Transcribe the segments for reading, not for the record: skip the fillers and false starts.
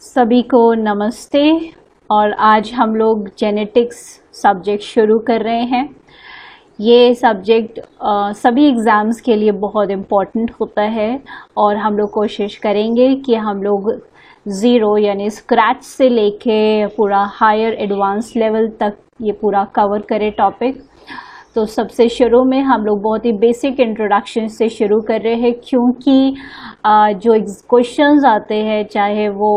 सभी को नमस्ते। और आज हम लोग जेनेटिक्स सब्जेक्ट शुरू कर रहे हैं। ये सब्जेक्ट सभी एग्ज़ाम्स के लिए बहुत इम्पोर्टेंट होता है और हम लोग कोशिश करेंगे कि हम लोग ज़ीरो यानी स्क्रैच से लेके पूरा हायर एडवांस लेवल तक ये पूरा कवर करें टॉपिक। तो सबसे शुरू में हम लोग बहुत ही बेसिक इंट्रोडक्शन से शुरू कर रहे हैं, क्योंकि जो क्वेश्चंस आते हैं चाहे वो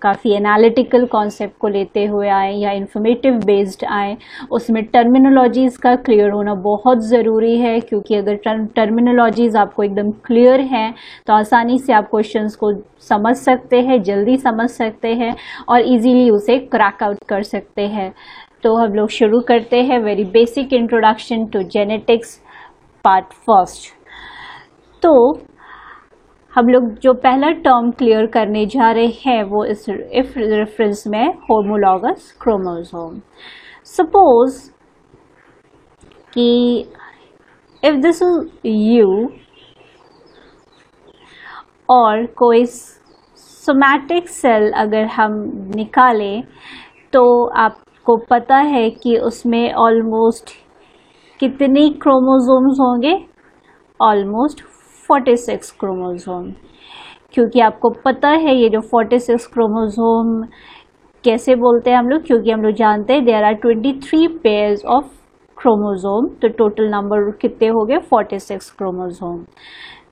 काफ़ी एनालिटिकल कॉन्सेप्ट को लेते हुए आए या इंफॉर्मेटिव बेस्ड आए, उसमें टर्मिनोलॉजीज़ का क्लियर होना बहुत ज़रूरी है। क्योंकि अगर टर्मिनोलॉजीज़ आपको एकदम क्लियर हैं तो आसानी से आप क्वेश्चंस को समझ सकते हैं, जल्दी समझ सकते हैं और इजीली उसे क्रैक आउट कर सकते हैं। तो हम लोग शुरू करते हैं very basic introduction to genetics part first. तो हम लोग जो पहला टर्म क्लियर करने जा रहे हैं वो इस इफ रेफरेंस में होमोलॉगस क्रोमोसोम। सपोज कि इफ दिस इज यू और कोई सोमैटिक सेल अगर हम निकालें तो आपको पता है कि उसमें ऑलमोस्ट कितने क्रोमोसोम्स होंगे? Almost 46 chromosome. क्योंकि आपको पता है ये जो 46 क्रोमोसोम कैसे बोलते हैं हम लोग, क्योंकि हम लोग जानते हैं there are 23 pairs of chromosome. तो टोटल नंबर कितने हो गए? 46 क्रोमोसोम।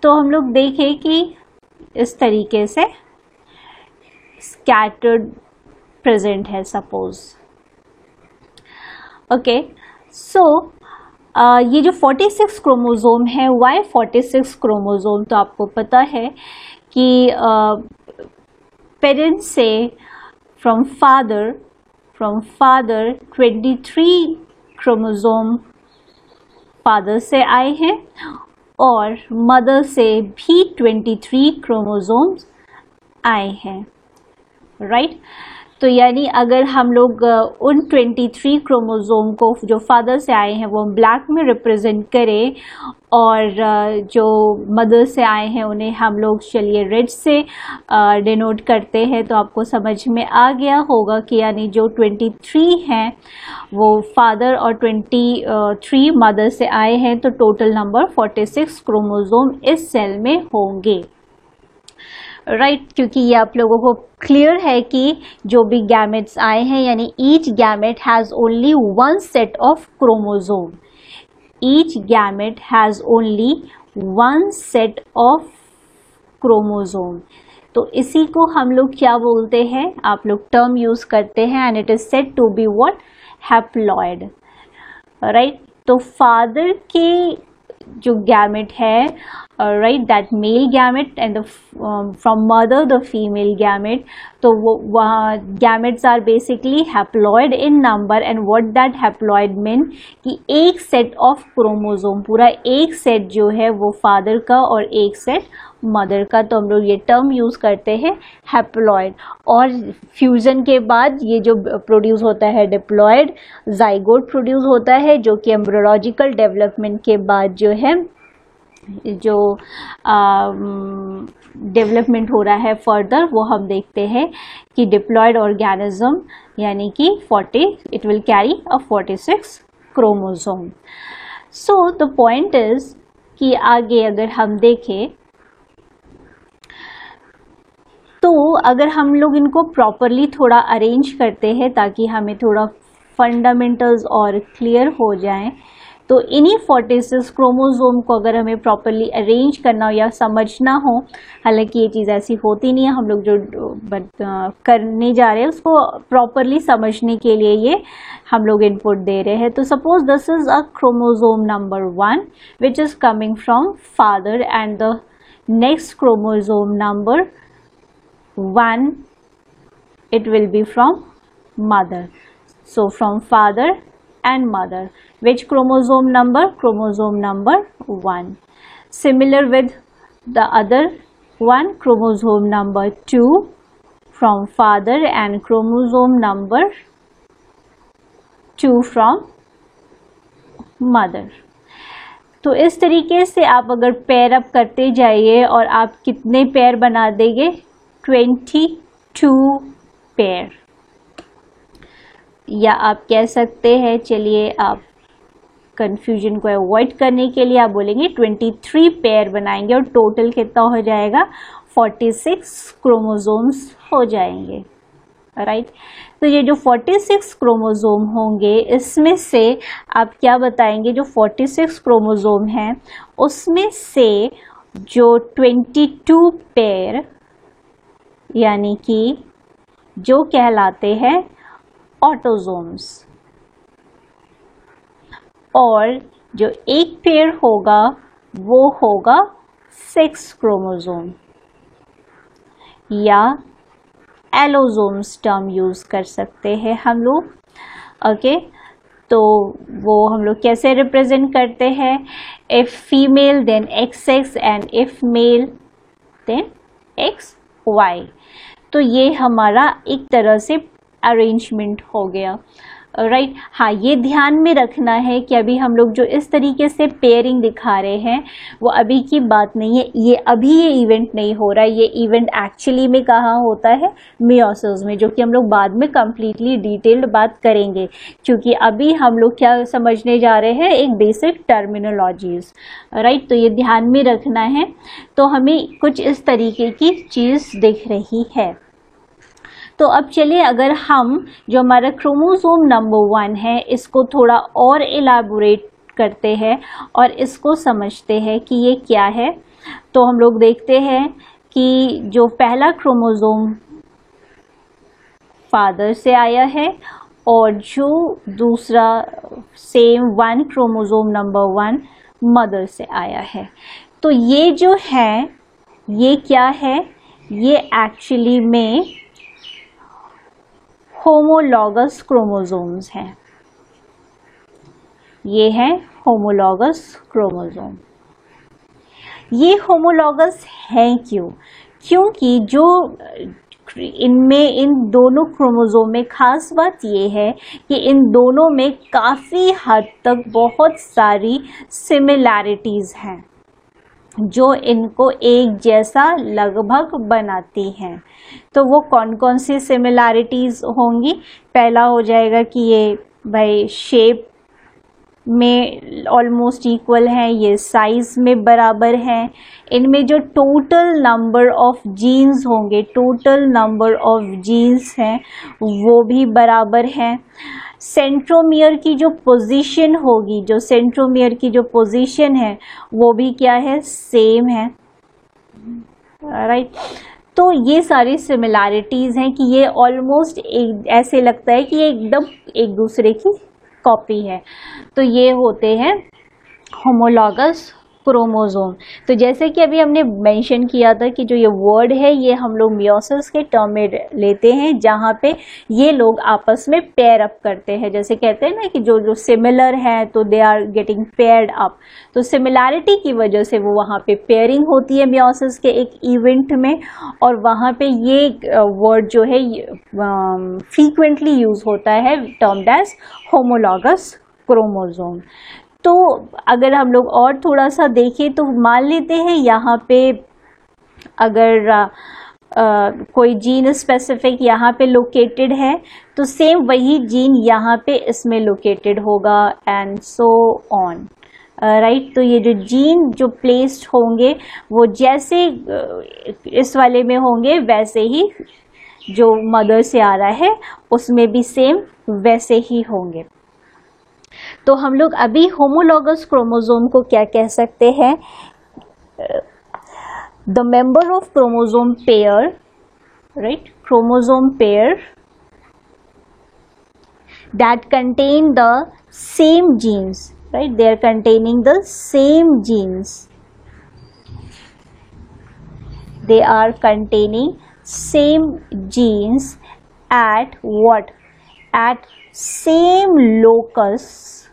तो हम लोग देखें कि इस तरीके से स्कैटर्ड प्रेजेंट है सपोज। ओके, सो ये जो 46 क्रोमोसोम है, वाई 46 क्रोमोसोम? तो आपको पता है कि पेरेंट्स से फ्रॉम फादर 23 क्रोमोसोम फादर से आए हैं और मदर से भी 23 क्रोमोसोम्स आए हैं, राइट? तो यानी अगर हम लोग उन 23 क्रोमोसोम को जो फादर से आए हैं वो ब्लैक में रिप्रेजेंट करें और जो मदर से आए हैं उन्हें हम लोग चलिए रेड से डिनोट करते हैं, तो आपको समझ में आ गया होगा कि यानी जो 23 हैं वो फादर और 23 मदर से आए हैं, तो टोटल नंबर 46 क्रोमोसोम इस सेल में होंगे, राइट? क्योंकि ये आप लोगों को क्लियर है कि जो भी गैमेट्स आए हैं यानी each gamete has only one set of chromosome. Each gamete has only one set of chromosome. तो इसी को हम लोग क्या बोलते हैं? आप लोग टर्म यूज करते हैं and it is said to be what? Haploid, right? तो फादर के जो गैमेट है, right, that male gamete and from mother the female gamete, तो वो gametes are basically haploid in number. And what that haploid mean कि एक set of chromosome, पूरा एक सेट जो है वो फादर का और एक सेट मदर का, तो हम लोग ये टर्म यूज करते हैं हैप्लॉइड। और फ्यूजन के बाद ये जो प्रोड्यूस होता है डिप्लॉइड, जाइगोट प्रोड्यूस होता है, जो कि एम्ब्रियोलॉजिकल डेवलपमेंट के बाद जो है जो डेवलपमेंट हो रहा है फर्दर, वो हम देखते हैं कि डिप्लॉइड ऑर्गेनिज्म यानी कि 40 it will carry a 46 chromosome. So the point is कि आगे अगर हम देखें तो अगर हम लोग इनको प्रॉपरली थोड़ा अरेंज करते हैं ताकि हमें थोड़ा फंडामेंटल्स और क्लियर हो जाएं, तो इन्हीं 46 क्रोमोसोम को अगर हमें प्रॉपरली अरेंज करना हो या समझना हो, हालांकि ये चीज़ ऐसी होती नहीं है, हम लोग जो करने जा रहे हैं उसको प्रॉपरली समझने के लिए ये हम लोग इनपुट दे रहे हैं। तो suppose this is a chromosome number 1 which is coming from father and the next chromosome number 1 it will be from mother. So from father and mother, which chromosome number? Chromosome number 1. Similar with the other one, chromosome number 2 from father and chromosome number 2 from mother. तो इस तरीके से आप अगर pair up करते जाइए और आप कितने पेयर बना देंगे? 22 2 पेयर, या आप कह सकते हैं, चलिए आप कंफ्यूजन को अवॉइड करने के लिए आप बोलेंगे 23 पेयर बनाएंगे और टोटल कितना हो जाएगा, 46 क्रोमोसोम्स हो जाएंगे, राइट। तो ये जो 46 क्रोमोसोम होंगे, इसमें से आप क्या बताएंगे, जो 46 क्रोमोसोम हैं उसमें से जो 22 पेयर यानी कि जो कहलाते हैं ऑटोसोम्स, और जो एक पेयर होगा वो होगा 6 क्रोमोसोम, या एलोसोम्स टर्म यूज कर सकते हैं हम लोग, ओके। तो वो हम लोग कैसे रिप्रेजेंट करते हैं, if female then XX and if male then XY। तो ये हमारा एक तरह से अरेंजमेंट हो गया, राइट। हाँ, ये ध्यान में रखना है कि अभी हम लोग जो इस तरीके से पेयरिंग दिखा रहे हैं वो अभी की बात नहीं है, ये अभी ये इवेंट नहीं हो रहा है, ये इवेंट एक्चुअली में कहाँ होता है, मियोसिस में, जो कि हम लोग बाद में कंप्लीटली डिटेल्ड बात करेंगे, क्योंकि अभी हम लोग क्या समझने जा रहे हैं, एक बेसिक टर्मिनोलॉजीज, राइट। तो ये ध्यान में रखना है। तो हमें कुछ इस तरीके की चीज़ दिख रही है। तो अब चलिए, अगर हम जो हमारा क्रोमोसोम नंबर 1 है इसको थोड़ा और इलाबोरेट करते हैं और इसको समझते हैं कि ये क्या है। तो हम लोग देखते हैं कि जो पहला क्रोमोसोम फादर से आया है और जो दूसरा सेम 1 क्रोमोसोम नंबर 1 मदर से आया है। तो ये जो है ये क्या है, ये एक्चुअली में होमोलॉगस क्रोमोसोम्स हैं, ये है होमोलॉगस क्रोमोसोम। ये होमोलॉगस हैं क्यों? क्योंकि जो इनमें इन दोनों क्रोमोसोम में खास बात ये है कि इन दोनों में काफ़ी हद तक बहुत सारी सिमिलैरिटीज़ हैं जो इनको एक जैसा लगभग बनाती हैं। तो वो कौन कौन सी सिमिलैरिटीज़ होंगी? पहला हो जाएगा कि ये भाई शेप में ऑलमोस्ट इक्वल हैं, ये साइज में बराबर हैं, इनमें जो टोटल नंबर ऑफ जीन्स होंगे, टोटल नंबर ऑफ जीन्स हैं वो भी बराबर हैं। सेंट्रोमियर की जो पोजीशन होगी, जो सेंट्रोमियर की जो पोजीशन है वो भी क्या है, सेम है, राइट। तो ये सारी सिमिलैरिटीज़ हैं कि ये ऑलमोस्ट ऐसे लगता है कि ये एकदम एक दूसरे की कॉपी है। तो ये होते हैं होमोलॉगस क्रोमोसोम। तो जैसे कि अभी हमने मेंशन किया था कि जो ये वर्ड है ये हम लोग मियोसिस के टर्म में लेते हैं, जहाँ पे ये लोग आपस में पेयर अप करते हैं। जैसे कहते हैं ना कि जो सिमिलर है तो they are getting paired up, तो सिमिलैरिटी की वजह से वो वहाँ पे पेयरिंग होती है मियोसिस के एक इवेंट में, और वहाँ पे ये वर्ड जो है फ्रीक्वेंटली यूज होता है, टर्म्ड एज होमोलॉगस क्रोमोसोम। तो अगर हम लोग और थोड़ा सा देखें तो मान लेते हैं यहाँ पे अगर कोई जीन स्पेसिफिक यहाँ पे लोकेटेड है तो सेम वही जीन यहाँ पे इसमें लोकेटेड होगा, एंड सो ऑन, राइट। तो ये जो जीन जो प्लेस्ड होंगे वो जैसे इस वाले में होंगे वैसे ही जो मदर से आ रहा है उसमें भी सेम वैसे ही होंगे। तो हम लोग अभी होमोलॉगस क्रोमोसोम को क्या कह सकते हैं? The member of chromosome pair, right, chromosome pair that contain the same genes, right, they are containing the same genes, they are containing same genes at what, at same locus,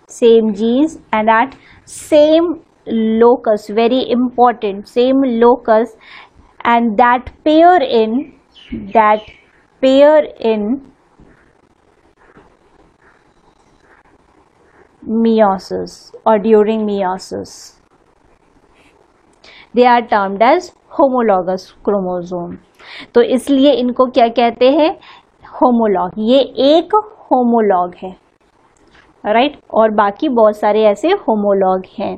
same genes and at same locus, very important, same locus, and that pair in meiosis or during meiosis. They are termed as homologous chromosome. तो इसलिए इनको क्या कहते हैं, homologue. ये एक homologue है, right, और बाकी बहुत सारे ऐसे होमोलॉग हैं।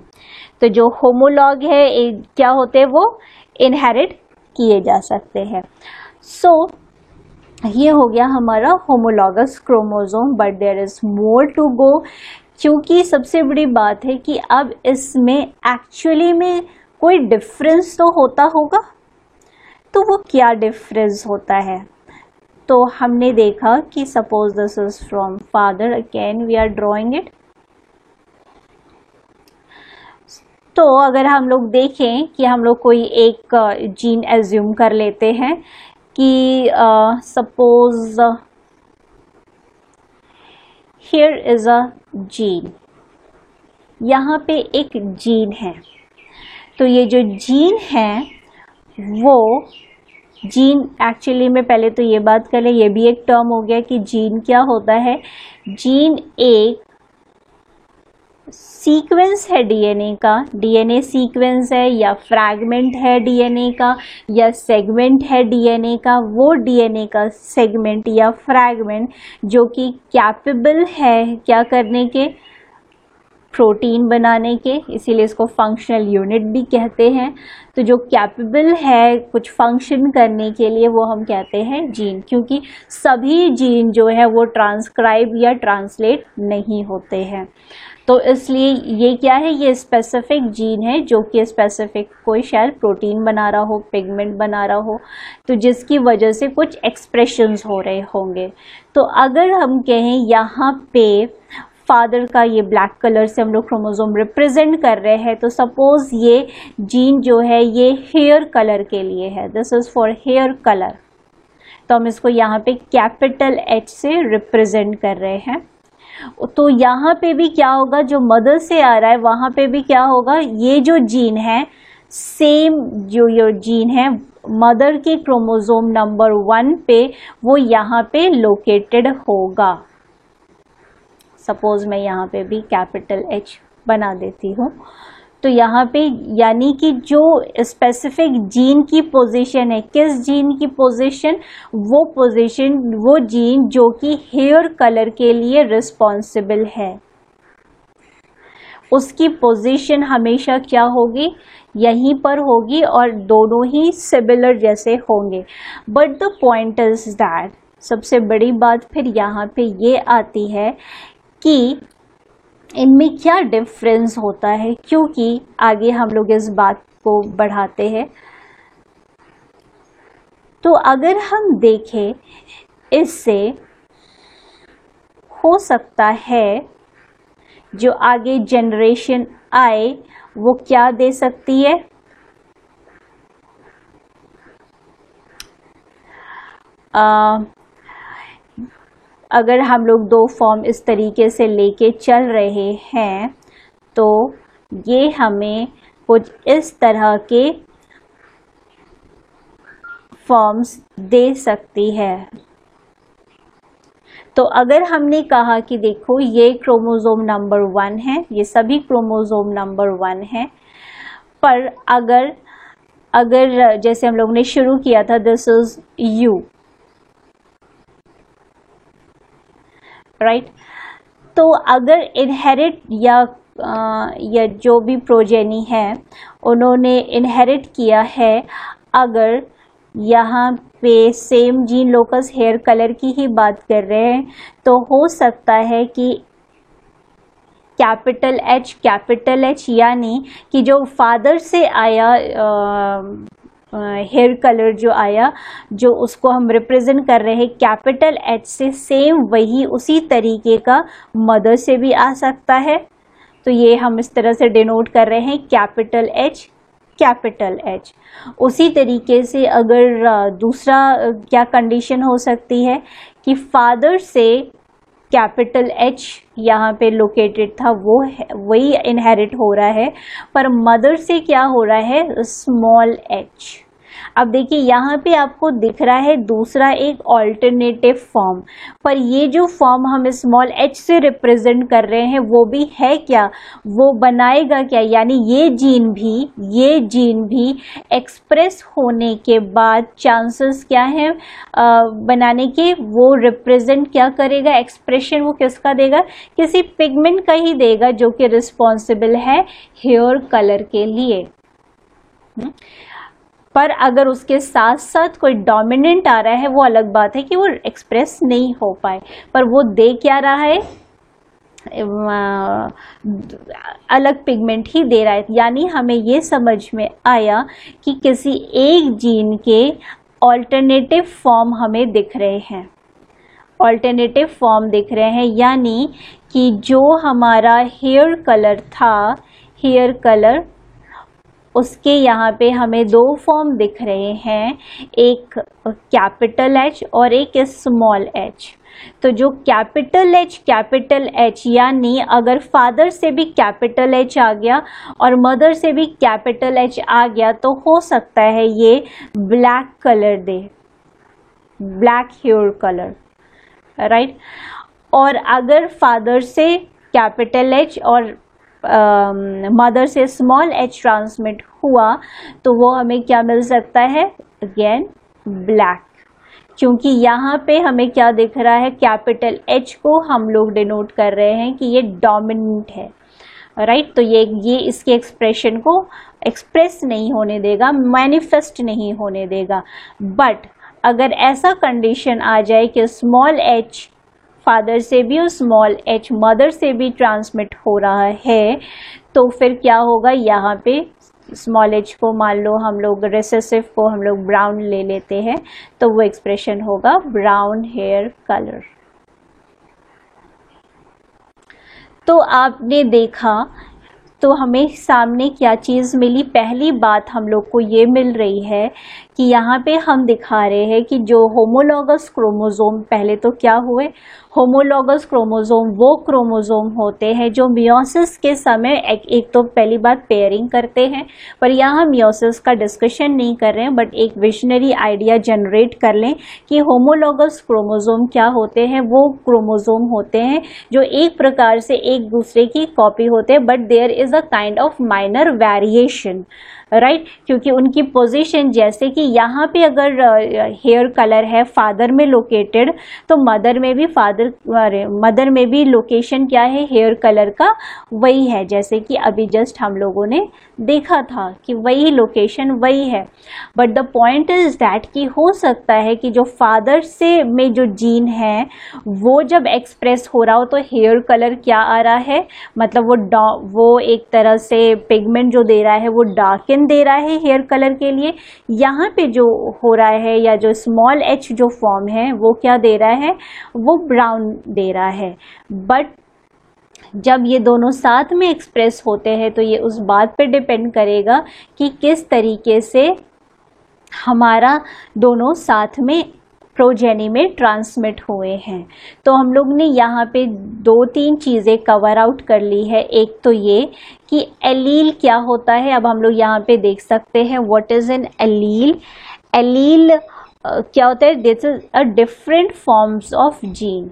तो जो होमोलॉग है क्या होते हैं, वो इनहेरिट किए जा सकते हैं। सो ये हो गया हमारा homologous chromosome, but there is more to go, क्योंकि सबसे बड़ी बात है कि अब इसमें एक्चुअली में कोई डिफरेंस तो होता होगा, तो वो क्या डिफरेंस होता है। तो हमने देखा कि suppose this is from father, again we are drawing it. तो अगर हम लोग देखें कि हम लोग कोई एक जीन एज्यूम कर लेते हैं कि suppose here is a gene, यहाँ पे एक जीन है। तो ये जो जीन है वो जीन एक्चुअली में, पहले तो ये बात कर ले, ये भी एक टर्म हो गया कि जीन क्या होता है। जीन एक सीक्वेंस है डीएनए का, डीएनए सीक्वेंस है या फ्रैगमेंट है डीएनए का या सेगमेंट है डीएनए का, वो डीएनए का सेगमेंट या फ्रैगमेंट जो कि कैपेबल है क्या करने के, प्रोटीन बनाने के, इसीलिए इसको फंक्शनल यूनिट भी कहते हैं। तो जो कैपेबल है कुछ फंक्शन करने के लिए वो हम कहते हैं जीन, क्योंकि सभी जीन जो है वो ट्रांसक्राइब या ट्रांसलेट नहीं होते हैं। तो इसलिए ये क्या है, ये स्पेसिफिक जीन है जो कि स्पेसिफिक कोई शायद प्रोटीन बना रहा हो, पिगमेंट बना रहा हो, तो जिसकी वजह से कुछ एक्सप्रेशंस हो रहे होंगे। तो अगर हम कहें यहाँ पे फादर का ये ब्लैक कलर से हम लोग क्रोमोसोम रिप्रेजेंट कर रहे हैं, तो सपोज ये जीन जो है ये हेयर कलर के लिए है, this is for hair colour, तो हम इसको यहाँ पे कैपिटल H से रिप्रेजेंट कर रहे हैं। तो यहाँ पे भी क्या होगा, जो मदर से आ रहा है वहाँ पे भी क्या होगा, ये जो जीन है सेम जो ये जीन है मदर के क्रोमोसोम नंबर 1 पे वो यहाँ पे लोकेटेड होगा। सपोज मैं यहाँ पे भी कैपिटल H बना देती हूँ, तो यहाँ पे यानी कि जो स्पेसिफिक जीन की पोजीशन है, किस जीन की पोजीशन, वो जीन जो कि हेयर कलर के लिए रिस्पॉन्सिबल है, उसकी पोजीशन हमेशा क्या होगी, यहीं पर होगी और दोनों ही सिमिलर जैसे होंगे। But the point is that, सबसे बड़ी बात फिर यहाँ पे ये आती है कि इनमें क्या डिफरेंस होता है, क्योंकि आगे हम लोग इस बात को बढ़ाते हैं। तो अगर हम देखें, इससे हो सकता है जो आगे जनरेशन आए वो क्या दे सकती है, अगर हम लोग 2 फॉर्म इस तरीके से लेके चल रहे हैं तो ये हमें कुछ इस तरह के फॉर्म्स दे सकती है। तो अगर हमने कहा कि देखो ये क्रोमोसोम नंबर 1 है, ये सभी क्रोमोसोम नंबर 1 है, पर अगर जैसे हम लोग ने शुरू किया था, दिस इज यू, राइट, तो अगर इनहेरिट या जो भी प्रोजेनी है उन्होंने इनहेरिट किया है, अगर यहाँ पे same gene locus hair colour की ही बात कर रहे हैं, तो हो सकता है कि कैपिटल H यानी कि जो फादर से आया हेयर कलर जो आया, जो उसको हम रिप्रेजेंट कर रहे हैं कैपिटल H से, सेम वही उसी तरीके का मदर से भी आ सकता है। तो ये हम इस तरह से डिनोट कर रहे हैं कैपिटल H। उसी तरीके से अगर दूसरा क्या कंडीशन हो सकती है कि फादर से कैपिटल H यहाँ पे लोकेटेड था, वो वही इनहेरिट हो रहा है, पर मदर से क्या हो रहा है, स्मॉल h। अब देखिए यहाँ पे आपको दिख रहा है दूसरा एक ऑल्टरनेटिव फॉर्म, पर ये जो फॉर्म हम स्मॉल h से रिप्रेजेंट कर रहे हैं वो भी है क्या, वो बनाएगा क्या, यानी ये जीन भी एक्सप्रेस होने के बाद चांसेस क्या है बनाने के, वो रिप्रेजेंट क्या करेगा, एक्सप्रेशन वो किसका देगा, किसी पिगमेंट का ही देगा जो कि रिस्पॉन्सिबल है हेयर कलर के लिए। पर अगर उसके साथ साथ कोई डोमिनेंट आ रहा है वो अलग बात है कि वो एक्सप्रेस नहीं हो पाए, पर वो दे क्या रहा है, अलग पिगमेंट ही दे रहा है। यानी हमें ये समझ में आया कि किसी एक जीन के ऑल्टरनेटिव फॉर्म हमें दिख रहे हैं, ऑल्टरनेटिव फॉर्म दिख रहे हैं, यानी कि जो हमारा हेयर कलर था, हेयर कलर, उसके यहाँ पे हमें दो फॉर्म दिख रहे हैं, एक कैपिटल H और एक स्मॉल h। तो जो कैपिटल H यानी अगर फादर से भी कैपिटल H आ गया और मदर से भी कैपिटल H आ गया तो हो सकता है ये ब्लैक कलर दे, ब्लैक हेयर कलर, राइट। और अगर फादर से कैपिटल H और मदर से स्मॉल h ट्रांसमिट हुआ तो वो हमें क्या मिल सकता है, अगेन ब्लैक, क्योंकि यहाँ पे हमें क्या दिख रहा है, कैपिटल H को हम लोग डिनोट कर रहे हैं कि ये डोमिनेंट है, राइट। तो ये इसके एक्सप्रेशन को एक्सप्रेस नहीं होने देगा, मैनिफेस्ट नहीं होने देगा। बट अगर ऐसा कंडीशन आ जाए कि स्मॉल h फादर से भी और स्मॉल h मदर से भी ट्रांसमिट हो रहा है तो फिर क्या होगा, यहाँ पे स्मॉल h को मान लो हम लोग रिसेसिव को हम लोग ब्राउन ले लेते हैं तो वो एक्सप्रेशन होगा ब्राउन हेयर कलर। तो आपने देखा तो हमें सामने क्या चीज़ मिली, पहली बात हम लोग को ये मिल रही है कि यहाँ पे हम दिखा रहे हैं कि जो होमोलॉगस क्रोमोसोम, पहले तो क्या हुए, होमोलॉगस क्रोमोसोम वो क्रोमोसोम होते हैं जो मियोसिस के समय एक तो पहली बात पेयरिंग करते हैं, पर यहाँ मियोसिस का डिस्कशन नहीं कर रहे हैं, बट एक विजनरी आइडिया जनरेट कर लें कि होमोलॉगस क्रोमोसोम क्या होते हैं। वो क्रोमोसोम होते हैं जो एक प्रकार से एक दूसरे की कॉपी होते हैं, but there is a kind of minor variation, right. क्योंकि उनकी पोजीशन, जैसे कि यहाँ पे अगर हेयर कलर है फादर में लोकेटेड तो मदर में भी लोकेशन क्या है, हेयर कलर का वही है, जैसे कि अभी जस्ट हम लोगों ने देखा था कि वही लोकेशन वही है। But the point is that कि हो सकता है कि जो फादर से में जो जीन है वो जब एक्सप्रेस हो रहा हो तो हेयर कलर क्या आ रहा है, मतलब वो एक तरह से पिगमेंट जो दे रहा है वो डार्क दे रहा है हेयर कलर के लिए। यहाँ पे जो हो रहा है या जो स्मॉल h जो फॉर्म है वो क्या दे रहा है, वो ब्राउन दे रहा है। बट जब ये दोनों साथ में एक्सप्रेस होते हैं तो ये उस बात पे डिपेंड करेगा कि किस तरीके से हमारा दोनों साथ में प्रोजेनी में ट्रांसमिट हुए हैं। तो हम लोग ने यहाँ पे दो तीन चीज़ें कवर आउट कर ली है। एक तो ये कि एलील क्या होता है, अब हम लोग यहाँ पे देख सकते हैं what is an allele. Allele क्या होता है, this is a different forms of gene.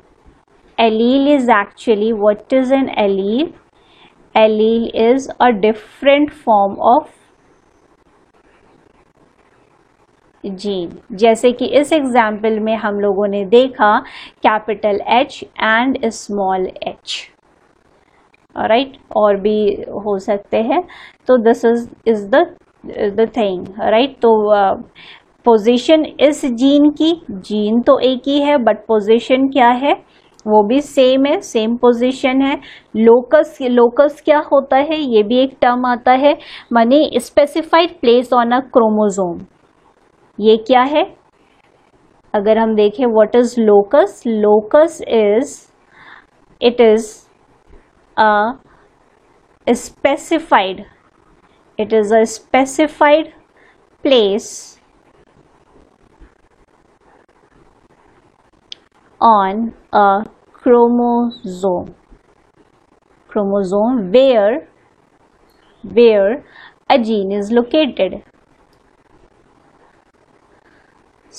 Allele is actually what is an allele, allele is a different form of gene. जैसे कि इस एग्जाम्पल में हम लोगों ने देखा capital H and small h, right, और भी हो सकते हैं। तो this is the thing, right. तो पोजीशन इस जीन की, जीन तो एक ही है बट पोजीशन क्या है वो भी सेम है, सेम पोजीशन है। लोकस क्या होता है, ये भी एक टर्म आता है, माने specified place on a chromosome. ये क्या है, अगर हम देखें what is locus, locus is it is a specified, it is a specified place on a chromosome where a gene is located.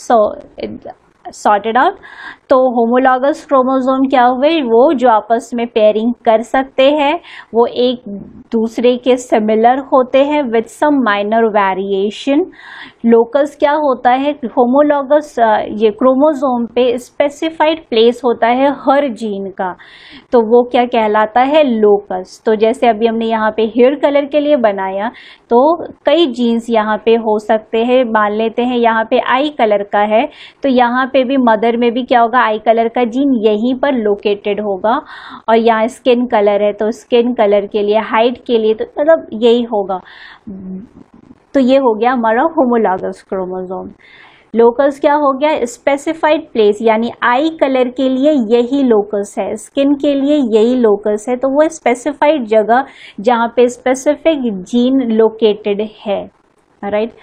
Sorted out. तो होमोलॉगस क्रोमोसोम क्या हुए, वो जो आपस में पेयरिंग कर सकते हैं वो एक दूसरे के सिमिलर होते हैं with some minor variation. Locus क्या होता है, होमोलॉगस ये क्रोमोसोम पे स्पेसिफाइड प्लेस होता है हर जीन का, तो वो क्या कहलाता है, लोकस। तो जैसे अभी हमने यहाँ पे हेयर कलर के लिए बनाया, तो कई जीन्स यहाँ पे हो सकते हैं। मान लेते हैं यहाँ पे आई कलर का है, तो यहाँ पे भी मदर में भी क्या होगा, आई कलर का जीन यहीं पर लोकेटेड होगा। और यहाँ स्किन कलर है, तो स्किन कलर के लिए, हाइट के लिए, तो मतलब यही होगा। तो ये हो गया हमारा होमोलॉगस क्रोमोसोम। लोकस क्या हो गया, स्पेसिफाइड प्लेस, यानी आई कलर के लिए यही लोकस है, स्किन के लिए यही लोकस है, तो वो स्पेसिफाइड जगह जहाँ पे स्पेसिफिक जीन लोकेटेड है, राइट।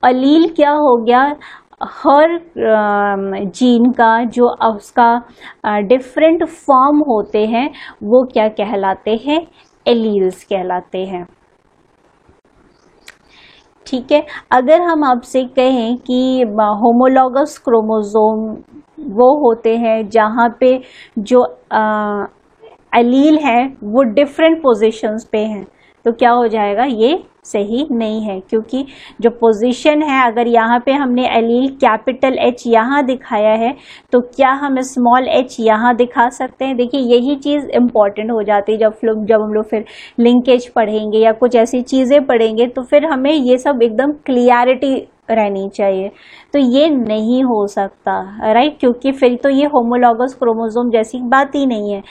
अलील क्या हो गया, हर जीन का जो उसका डिफरेंट फॉर्म होते हैं वो क्या कहलाते हैं, एलील्स कहलाते हैं। ठीक है, अगर हम आपसे कहें कि होमोलॉगस क्रोमोसोम वो होते हैं जहाँ पे जो एलील है वो डिफरेंट पोजीशंस पे हैं, तो क्या हो जाएगा, ये सही नहीं है, क्योंकि जो पोजीशन है, अगर यहाँ पे हमने एलील कैपिटल एच यहाँ दिखाया है, तो क्या हम स्मॉल एच यहाँ दिखा सकते हैं। देखिए यही चीज़ इम्पॉर्टेंट हो जाती है जब हम लोग फिर लिंकेज पढ़ेंगे या कुछ ऐसी चीज़ें पढ़ेंगे, तो फिर हमें ये सब एकदम क्लियरिटी रहनी चाहिए। तो ये नहीं हो सकता, राइट, क्योंकि फिर तो ये होमोलॉगस क्रोमोसोम जैसी बात ही नहीं है,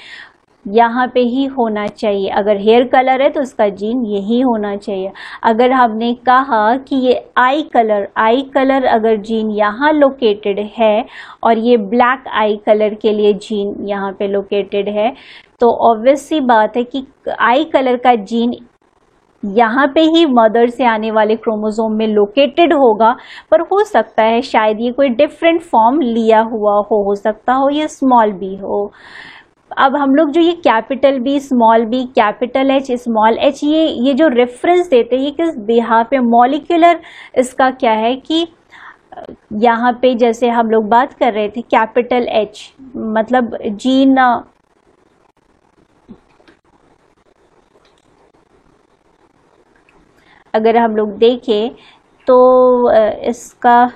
यहाँ पे ही होना चाहिए। अगर हेयर कलर है तो इसका जीन यही होना चाहिए। अगर हमने कहा कि ये आई कलर अगर जीन यहाँ लोकेटेड है और ये ब्लैक आई कलर के लिए जीन यहाँ पे लोकेटेड है, तो ऑब्वियस सी बात है कि आई कलर का जीन यहाँ पे ही मदर से आने वाले क्रोमोसोम में लोकेटेड होगा, पर हो सकता है शायद ये कोई डिफरेंट फॉर्म लिया हुआ हो सकता हो ये स्मॉल बी हो। अब हम लोग जो ये capital B, small B, capital H, small H, ये जो रेफरेंस देते हैं, ये किस यहाँ पे मॉलिक्यूलर इसका क्या है कि यहाँ पे जैसे हम लोग बात कर रहे थे कैपिटल एच मतलब जीन, अगर हम लोग देखें तो इसका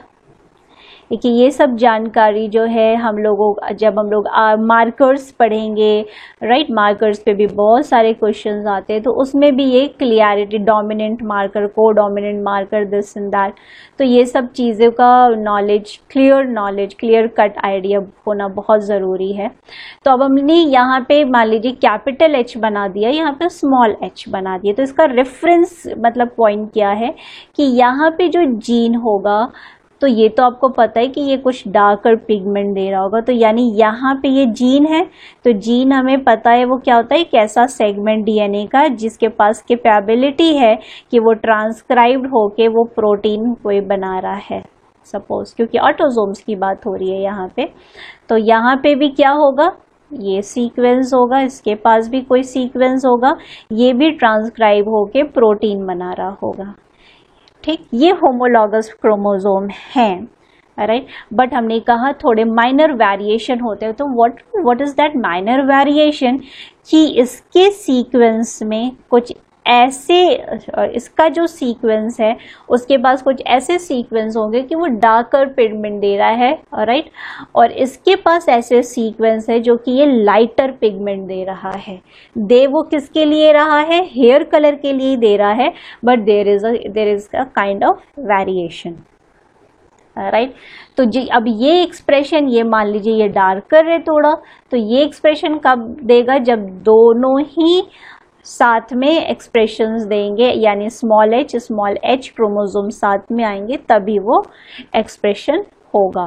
देखिए ये सब जानकारी जो है हम लोगों जब हम लोग मार्कर्स पढ़ेंगे, राइट, मार्कर्स पे भी बहुत सारे क्वेश्चंस आते हैं, तो उसमें भी ये क्लियरिटी, डोमिनेंट मार्कर, को dominant marker, this and that, तो ये सब चीज़ों का नॉलेज, क्लियर कट आइडिया होना बहुत ज़रूरी है। तो अब हमने यहाँ पे मान लीजिए कैपिटल एच बना दिया, यहाँ पे स्मॉल एच बना दिया, तो इसका रेफरेंस मतलब पॉइंट क्या है कि यहाँ पे जो जीन होगा, तो ये तो आपको पता है कि ये कुछ डार्कर पिगमेंट दे रहा होगा, तो यानी यहाँ पे ये जीन है, तो जीन हमें पता है वो क्या होता है, एक ऐसा सेगमेंट डीएनए का जिसके पास कैपेबिलिटी है कि वो ट्रांसक्राइब्ड होके वो प्रोटीन कोई बना रहा है, सपोज, क्योंकि ऑटोसोम्स की बात हो रही है यहाँ पे, तो यहाँ पे भी क्या होगा, ये सीक्वेंस होगा, इसके पास भी कोई सीक्वेंस होगा, ये भी ट्रांसक्राइब होके प्रोटीन बना रहा होगा। ठीक, ये होमोलॉगस क्रोमोसोम हैं, राइट। बट हमने कहा थोड़े माइनर वेरिएशन होते हैं, तो what is that minor variation, कि इसके सीक्वेंस में कुछ ऐसे, इसका जो सीक्वेंस है उसके पास कुछ ऐसे सीक्वेंस होंगे कि वो डार्कर पिगमेंट दे रहा है, राइट, और इसके पास ऐसे सीक्वेंस है जो कि ये लाइटर पिगमेंट दे रहा है। दे वो किसके लिए रहा है, हेयर कलर के लिए दे रहा है, but there is a kind of variation, right. तो जी अब ये एक्सप्रेशन, ये मान लीजिए ये डार्कर है थोड़ा, तो ये एक्सप्रेशन कब देगा, जब दोनों ही साथ में एक्सप्रेशंस देंगे, यानी स्मॉल एच क्रोमोसोम साथ में आएंगे तभी वो एक्सप्रेशन होगा।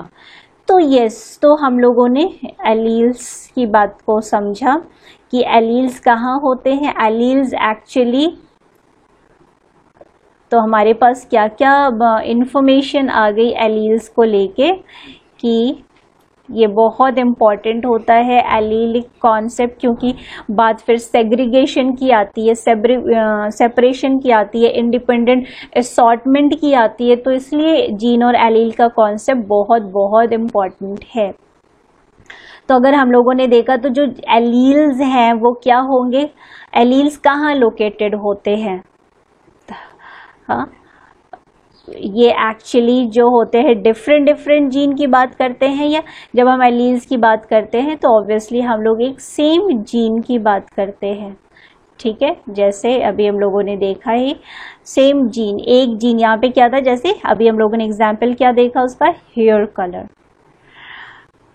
तो यस, तो हम लोगों ने एलील्स की बात को समझा कि एलील्स कहाँ होते हैं। एलील्स एक्चुअली, तो हमारे पास क्या क्या इंफॉर्मेशन आ गई एलील्स को लेके, कि ये बहुत इम्पॉर्टेंट होता है एलीलिक कॉन्सेप्ट, क्योंकि बात फिर सेग्रीगेशन की आती है, सेपरेशन की आती है, इंडिपेंडेंट असॉर्टमेंट की आती है, तो इसलिए जीन और एलील का कॉन्सेप्ट बहुत बहुत इम्पॉर्टेंट है। तो अगर हम लोगों ने देखा तो जो एलील्स हैं वो क्या होंगे, एलील्स कहाँ लोकेटेड होते हैं, हाँ ये एक्चुअली जो होते हैं डिफरेंट जीन की बात करते हैं, या जब हम एलील्स की बात करते हैं तो ऑब्वियसली हम लोग एक सेम जीन की बात करते हैं, ठीक है। जैसे अभी हम लोगों ने देखा है सेम जीन, एक जीन यहाँ पे क्या था, जैसे अभी हम लोगों ने एग्जाम्पल क्या देखा उसका, हेयर कलर,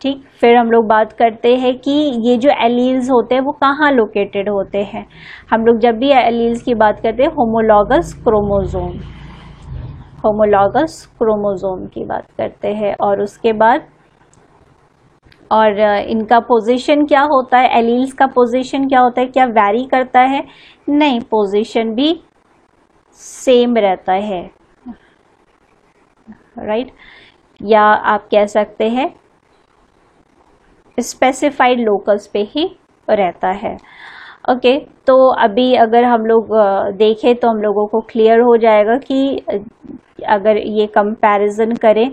ठीक। फिर हम लोग बात करते हैं कि ये जो एलील्स होते हैं वो कहाँ लोकेटेड होते हैं। हम लोग जब भी एलील्स की बात करते हैं होमोलॉगस क्रोमोसोम, होमोलॉगस क्रोमोसोम की बात करते हैं, और उसके बाद और इनका पोजीशन क्या होता है, एलील्स का पोजीशन क्या होता है, क्या वैरी करता है, नहीं, पोजीशन भी सेम रहता है, राइट, या आप कह सकते हैं स्पेसिफाइड लोकस पे ही रहता है। ओके, तो अभी अगर हम लोग देखें तो हम लोगों को क्लियर हो जाएगा कि अगर ये कंपैरिजन करें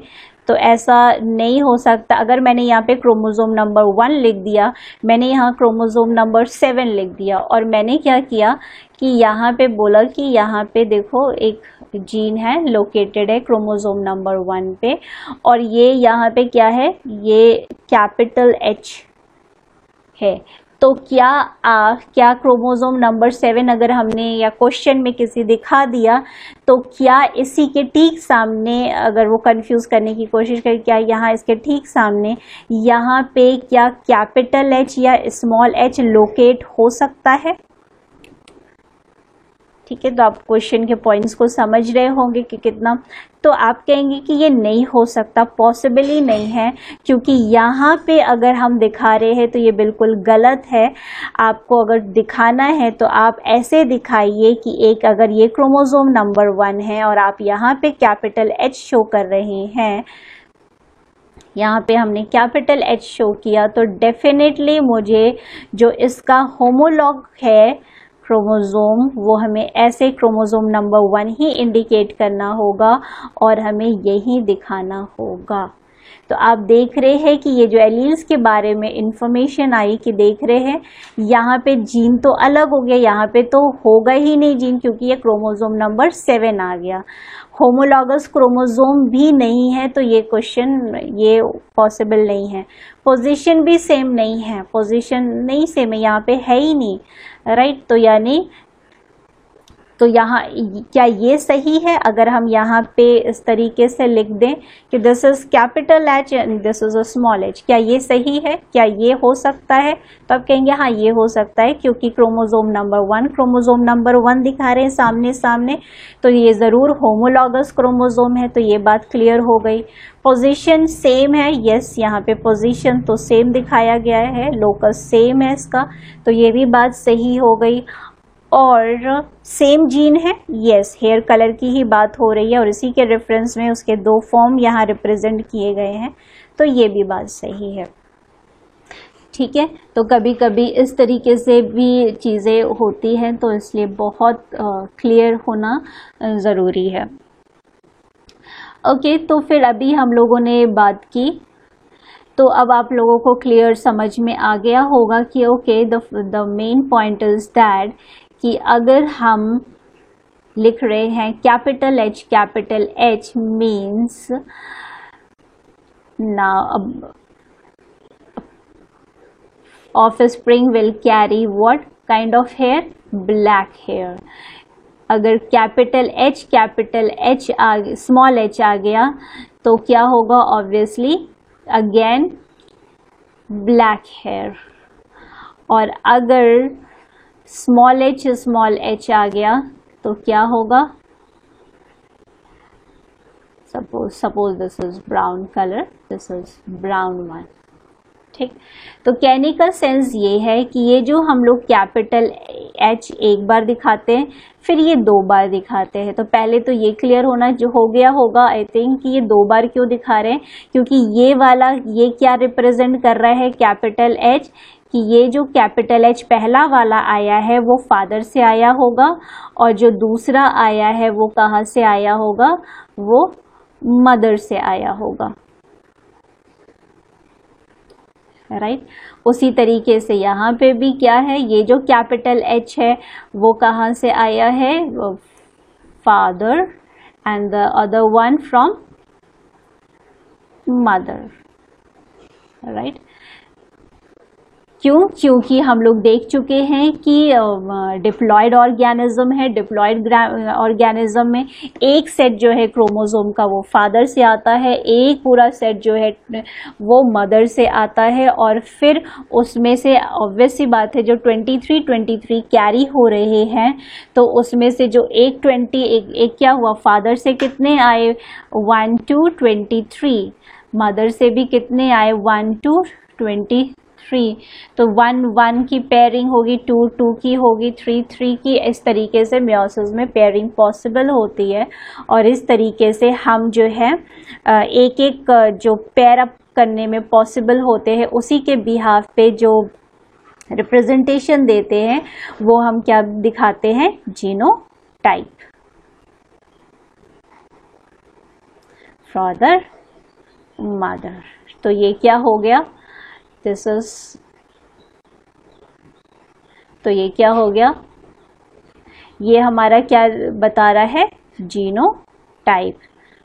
तो ऐसा नहीं हो सकता। अगर मैंने यहाँ पे क्रोमोसोम नंबर 1 लिख दिया, मैंने यहाँ क्रोमोसोम नंबर 7 लिख दिया, और मैंने क्या किया कि यहाँ पे बोला कि यहाँ पे देखो एक जीन है लोकेटेड है क्रोमोसोम नंबर 1 पे, और ये यहाँ पे क्या है, ये कैपिटल H है, तो क्या क्रोमोसोम नंबर 7 अगर हमने या क्वेश्चन में किसी दिखा दिया तो क्या इसी के ठीक सामने, अगर वो कंफ्यूज करने की कोशिश करे, क्या यहाँ इसके ठीक सामने यहाँ पे क्या कैपिटल H या स्मॉल h लोकेट हो सकता है, ठीक है। तो आप क्वेश्चन के पॉइंट्स को समझ रहे होंगे कि कितना, तो आप कहेंगे कि ये नहीं हो सकता, पॉसिबल ही नहीं है, क्योंकि यहाँ पे अगर हम दिखा रहे हैं तो ये बिल्कुल गलत है। आपको अगर दिखाना है तो आप ऐसे दिखाइए कि एक अगर ये क्रोमोसोम नंबर 1 है और आप यहाँ पे कैपिटल H शो कर रहे हैं, यहाँ पे हमने कैपिटल H शो किया, तो डेफिनेटली मुझे जो इसका होमोलॉग है क्रोमोसोम, वो हमें ऐसे क्रोमोसोम नंबर 1 ही इंडिकेट करना होगा और हमें यही दिखाना होगा। तो आप देख रहे हैं कि ये जो एलील्स के बारे में इंफॉर्मेशन आई कि देख रहे हैं यहाँ पे जीन तो अलग हो गया, यहाँ पे तो होगा ही नहीं जीन, क्योंकि ये क्रोमोसोम नंबर 7 आ गया, होमोलॉगस क्रोमोसोम भी नहीं है, तो ये क्वेश्चन ये पॉसिबल नहीं है। पोजीशन भी सेम नहीं है, पोजीशन नहीं सेम है, यहाँ पे है ही नहीं, राइट। तो यानी तो यहाँ क्या ये सही है अगर हम यहाँ पे इस तरीके से लिख दें कि this is capital H and this is a small h, क्या ये सही है, क्या ये हो सकता है, तो आप कहेंगे हाँ ये हो सकता है, क्योंकि क्रोमोसोम नंबर 1 क्रोमोसोम नंबर 1 दिखा रहे हैं सामने सामने, तो ये ज़रूर होमोलॉगस क्रोमोसोम है, तो ये बात क्लियर हो गई। पोजीशन सेम है, यस, यहाँ पे पोजीशन तो सेम दिखाया गया है, लोकस सेम है इसका, तो ये भी बात सही हो गई। और सेम जीन है, यस, हेयर कलर की ही बात हो रही है और इसी के रेफरेंस में उसके 2 फॉर्म यहाँ रिप्रेजेंट किए गए हैं, तो ये भी बात सही है, ठीक है। तो कभी कभी इस तरीके से भी चीज़ें होती हैं, तो इसलिए बहुत क्लियर होना ज़रूरी है। ओके, तो फिर अभी हम लोगों ने बात की, तो अब आप लोगों को क्लियर समझ में आ गया होगा कि okay the main point is that कि अगर हम लिख रहे हैं capital H means now offspring will carry what kind of hair, black hair। अगर कैपिटल H स्मॉल h आ गया तो क्या होगा, ऑब्वियसली अगेन ब्लैक हेयर, और अगर स्मॉल h आ गया तो क्या होगा, suppose this is brown colour, this is brown one, ठीक, तो कहने का सेंस ये है कि ये जो हम लोग कैपिटल H एक बार दिखाते हैं, फिर ये 2 बार दिखाते हैं। तो पहले तो ये क्लियर होना जो हो गया होगा आई थिंक कि ये 2 बार क्यों दिखा रहे हैं, क्योंकि ये वाला ये क्या रिप्रेजेंट कर रहा है कैपिटल H, कि ये जो कैपिटल H पहला वाला आया है वो फादर से आया होगा, और जो दूसरा आया है वो कहाँ से आया होगा, वो मदर से आया होगा, राइट। उसी तरीके से यहाँ पे भी क्या है, ये जो कैपिटल H है वो कहाँ से आया है, father, and the other one from mother, right. क्यों? क्योंकि हम लोग देख चुके हैं कि डिप्लॉयड ऑर्गेनिज्म है, डिप्लॉयड ऑर्गेनिज्म में एक सेट जो है क्रोमोसोम का वो फादर से आता है, एक पूरा सेट जो है वो मदर से आता है, और फिर उसमें से ऑब्वियस सी बात है जो 23 कैरी हो रहे हैं, तो उसमें से जो एक क्या हुआ, फादर से कितने आए 1 to 23, मदर से भी कितने आए 1 to 23, तो 1 की पेयरिंग होगी, 2 की होगी, 3 की, इस तरीके से मेयोसिस में पेयरिंग पॉसिबल होती है। और इस तरीके से हम जो है एक एक जो पेयर अप करने में पॉसिबल होते हैं, उसी के बिहाफ पे जो रिप्रेजेंटेशन देते हैं वो हम क्या दिखाते हैं, जीनोटाइप। फादर मदर, तो ये क्या हो गया, दिस इज, तो ये क्या हो गया, ये हमारा क्या बता रहा है, genotype.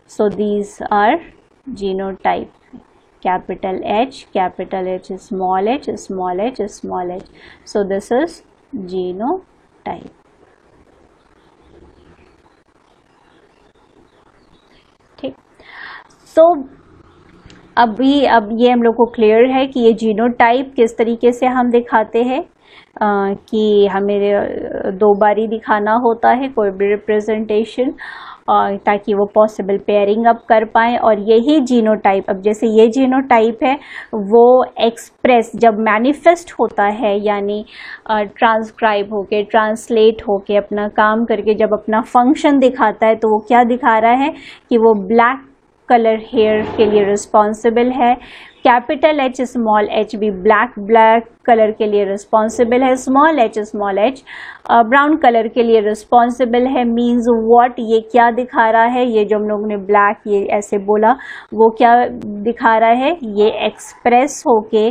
So these are genotype, capital H, small h, small h, small h, so this is genotype. ठीक, सो अब ये हम लोग को क्लियर है कि ये जीनोटाइप किस तरीके से हम दिखाते हैं, कि हमें 2 बार ही दिखाना होता है कोई भी रिप्रेजेंटेशन, ताकि वो पॉसिबल पेयरिंग अप कर पाएँ। और यही जीनोटाइप, अब जैसे ये जीनोटाइप है वो एक्सप्रेस जब मैनिफेस्ट होता है, यानी ट्रांसक्राइब होके, ट्रांसलेट होके, अपना काम करके जब अपना फंक्शन दिखाता है, तो वो क्या दिखा रहा है कि वो ब्लैक कलर हेयर के लिए रिस्पॉन्सिबल है, कैपिटल H स्मॉल h भी ब्लैक कलर के लिए रिस्पॉन्सिबल है, स्मॉल h ब्राउन कलर के लिए रिस्पॉन्सिबल है। मीन्स व्हाट, ये क्या दिखा रहा है, ये जो हम लोगों ने ब्लैक ये ऐसे बोला वो क्या दिखा रहा है, ये एक्सप्रेस होके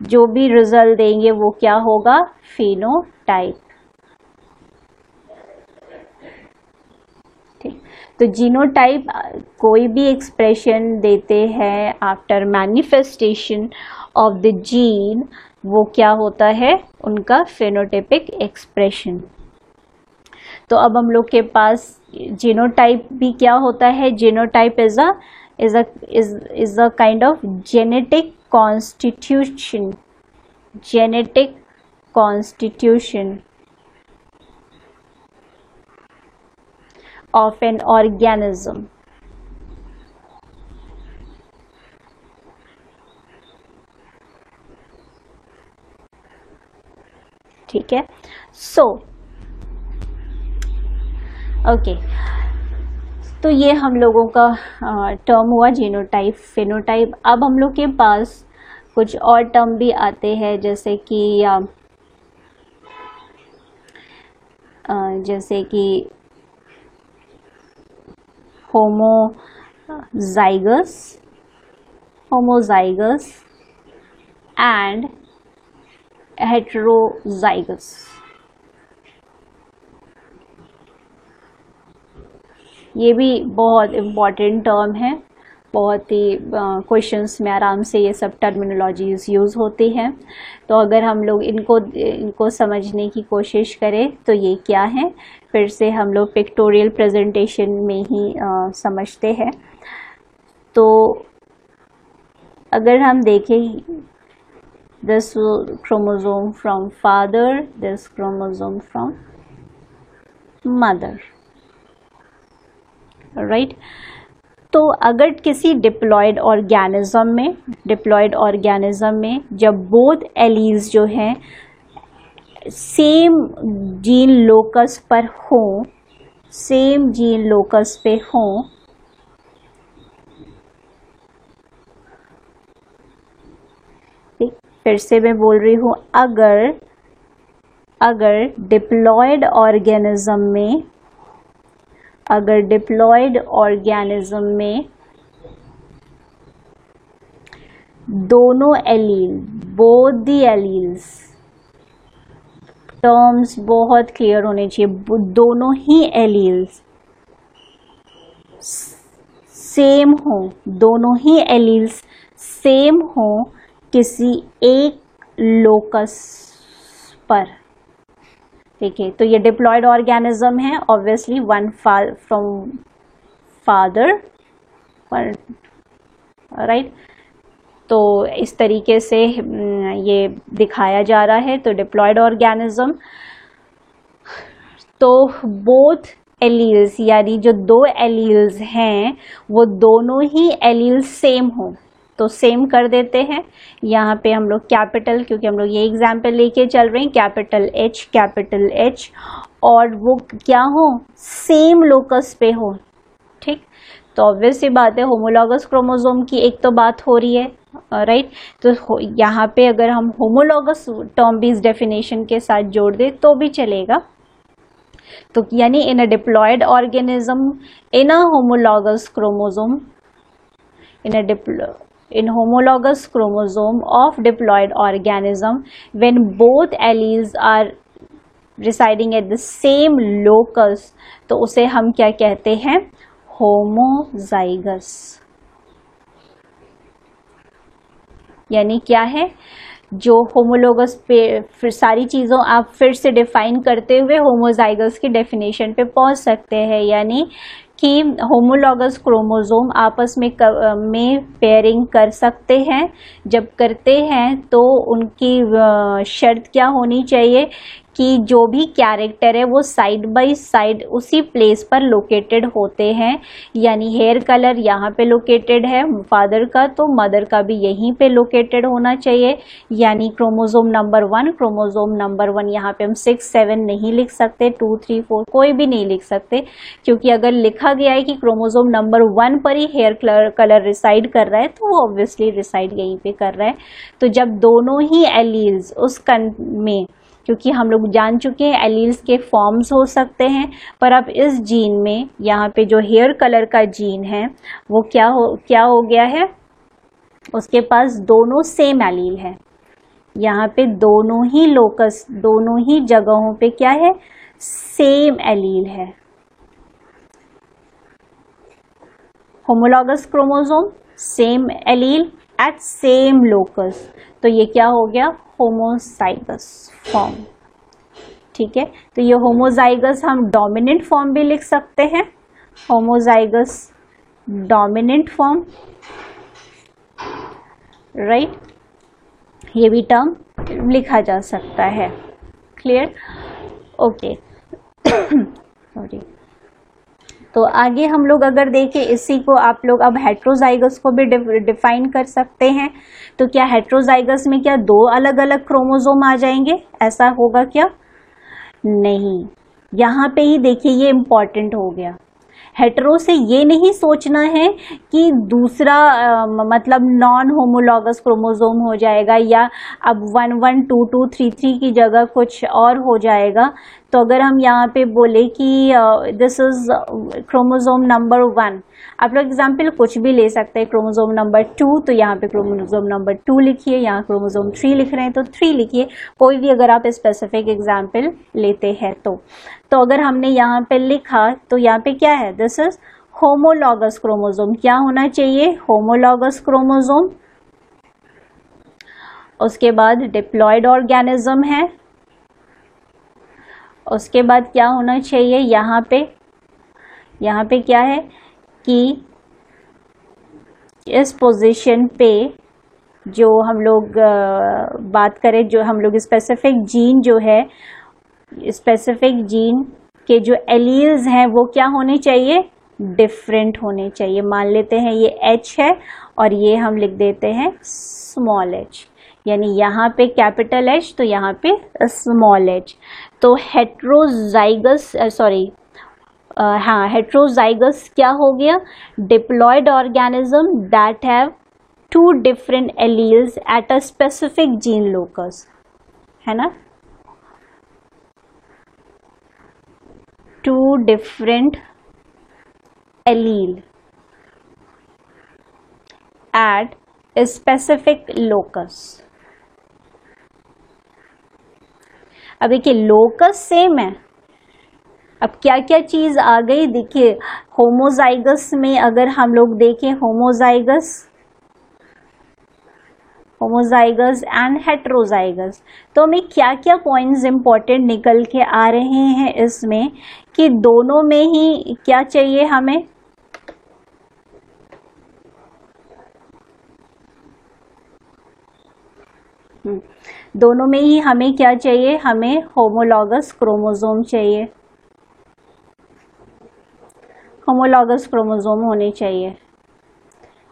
जो भी रिजल्ट देंगे वो क्या होगा, फिनोटाइप। तो जीनोटाइप कोई भी एक्सप्रेशन देते हैं after manifestation of the gene, वो क्या होता है, उनका फेनोटाइपिक एक्सप्रेशन। तो अब हम लोग के पास जीनोटाइप भी क्या होता है, genotype is a kind of genetic constitution of an organism। ठीक है, सो ओके, तो ये हम लोगों का टर्म हुआ जीनोटाइप, फेनोटाइप। अब हम लोग के पास कुछ और टर्म भी आते हैं, जैसे कि homozygous and heterozygous। ये भी बहुत इम्पॉर्टेंट टर्म है, बहुत ही क्वेश्चंस में आराम से ये सब टर्मिनोलॉजीज यूज़ होती हैं। तो अगर हम लोग इनको समझने की कोशिश करें तो ये क्या है, फिर से हम लोग पिक्टोरियल प्रेजेंटेशन में ही समझते हैं। तो अगर हम देखें, this chromosome from father, this chromosome from mother, right. तो अगर किसी डिप्लॉयड ऑर्गेनिज्म में जब बोथ एलील्स जो हैं सेम जीन लोकस पर हों, सेम जीन लोकस पे हों, फिर से मैं बोल रही हूँ, अगर डिप्लॉयड ऑर्गेनिज्म में दोनों allele, both the alleles, terms बहुत क्लियर होने चाहिए, दोनों ही एलील्स सेम हो, दोनों ही एलील्स सेम हो किसी एक लोकस पर। ठीक है, तो ये डिप्लॉयड ऑर्गेनिज्म है, obviously one from father, right. तो इस तरीके से ये दिखाया जा रहा है। तो डिप्लॉयड ऑर्गेनिज्म, तो बोथ एलील्स यानी जो दो एलील्स हैं वो दोनों ही एलील्स सेम हो, तो सेम कर देते हैं। यहाँ पे हम लोग कैपिटल, क्योंकि हम लोग ये एग्जाम्पल लेके चल रहे हैं, कैपिटल H और वो क्या हो, सेम लोकस पे हो। ठीक, तो ऑब्वियस सी बात है, होमोलॉगस क्रोमोसोम की एक तो बात हो रही है, राइट। तो यहाँ पे अगर हम होमोलॉगस टर्म भी इस डेफिनेशन के साथ जोड़ दे तो भी चलेगा। तो यानी in a diploid organism, in a homologous chromosome, in homologous chromosome of diploid organism, when both alleles are residing at the same locus, तो उसे हम क्या कहते हैं, होमोजाइगस। यानी क्या है, जो होमोलोगस पे फिर सारी चीज़ों आप फिर से डिफाइन करते हुए होमोजाइगस की डेफिनेशन पे पहुंच सकते हैं। यानी कि होमोलॉगस क्रोमोसोम आपस में पेयरिंग कर सकते हैं। जब करते हैं तो उनकी शर्त क्या होनी चाहिए कि जो भी कैरेक्टर है वो साइड बाय साइड उसी प्लेस पर लोकेटेड होते हैं। यानी हेयर कलर यहाँ पे लोकेटेड है फादर का, तो मदर का भी यहीं पे लोकेटेड होना चाहिए। यानी क्रोमोसोम नंबर 1 यहाँ पे हम 6, 7 नहीं लिख सकते, 2, 3, 4 कोई भी नहीं लिख सकते, क्योंकि अगर लिखा गया है कि क्रोमोसोम नंबर 1 पर ही हेयर कलर रिसाइड कर रहा है तो वो ऑब्वियसली रिसाइड यहीं पे कर रहा है। तो जब दोनों ही एलील्स उस में, क्योंकि हम लोग जान चुके हैं एलील्स के फॉर्म्स हो सकते हैं, पर अब इस जीन में यहाँ पे जो हेयर कलर का जीन है वो क्या हो गया है, उसके पास दोनों सेम एलील है। यहाँ पे दोनों ही लोकस, दोनों ही जगहों पे क्या है, सेम एलील है। Homologous chromosome, same allele at same locus, तो ये क्या हो गया, होमोजाइगस फॉर्म। ठीक है, तो ये होमोजाइगस हम डोमिनेंट फॉर्म भी लिख सकते हैं, होमोजाइगस डोमिनेंट फॉर्म, राइट, ये भी टर्म लिखा जा सकता है। Clear, okay. सॉरी, तो आगे हम लोग अगर देखें इसी को, आप लोग अब हेट्रोजाइगस को भी डिफाइन कर सकते हैं। तो क्या हेट्रोजाइगस में क्या दो अलग अलग क्रोमोसोम आ जाएंगे, ऐसा होगा क्या, नहीं। यहाँ पे ही देखिए ये इम्पॉर्टेंट हो गया, हेटेरो से ये नहीं सोचना है कि दूसरा मतलब नॉन होमोलॉगस क्रोमोसोम हो जाएगा या अब 1, 1, 2, 2, 3, 3 की जगह कुछ और हो जाएगा। तो अगर हम यहाँ पे बोले कि दिस इज क्रोमोसोम नंबर 1, आप लोग एग्जाम्पल कुछ भी ले सकते हैं, क्रोमोसोम नंबर 2, तो यहाँ पे क्रोमोसोम नंबर 2 लिखिए, यहाँ क्रोमोसोम 3 लिख रहे हैं तो 3 लिखिए, कोई भी अगर आप स्पेसिफिक एग्जाम्पल लेते हैं तो अगर हमने यहाँ पे लिखा तो यहाँ पे क्या है, दिस इज होमोलॉगस क्रोमोसोम, क्या होना चाहिए, होमोलॉगस क्रोमोसोम। उसके बाद डिप्लॉयड ऑर्गेनिज्म है, उसके बाद क्या होना चाहिए, यहाँ पे क्या है कि इस पोजीशन पे जो हम लोग बात करें, जो हम लोग स्पेसिफिक जीन जो है, स्पेसिफिक जीन के जो एलील्स हैं वो क्या होने चाहिए, डिफरेंट होने चाहिए। मान लेते हैं ये H है और ये हम लिख देते हैं स्मॉल h, यानी यहाँ पे कैपिटल H तो यहाँ पे स्मॉल h। तो हेट्रोजाइगस हेट्रोजाइगस क्या हो गया? Diploid organism that have two different alleles at a specific gene locus, है ना, two different allele at a specific locus। अब देखिए लोकस सेम है, अब क्या क्या चीज आ गई देखिए। होमोजाइगस में अगर हम लोग देखें होमोजाइगस एंड हेट्रोजाइगस, तो हमें क्या क्या पॉइंट्स इंपॉर्टेंट निकल के आ रहे हैं इसमें कि दोनों में ही क्या चाहिए हमें, दोनों में ही हमें क्या चाहिए, हमें होमोलॉगस क्रोमोसोम चाहिए, होमोलॉगस क्रोमोसोम होने चाहिए।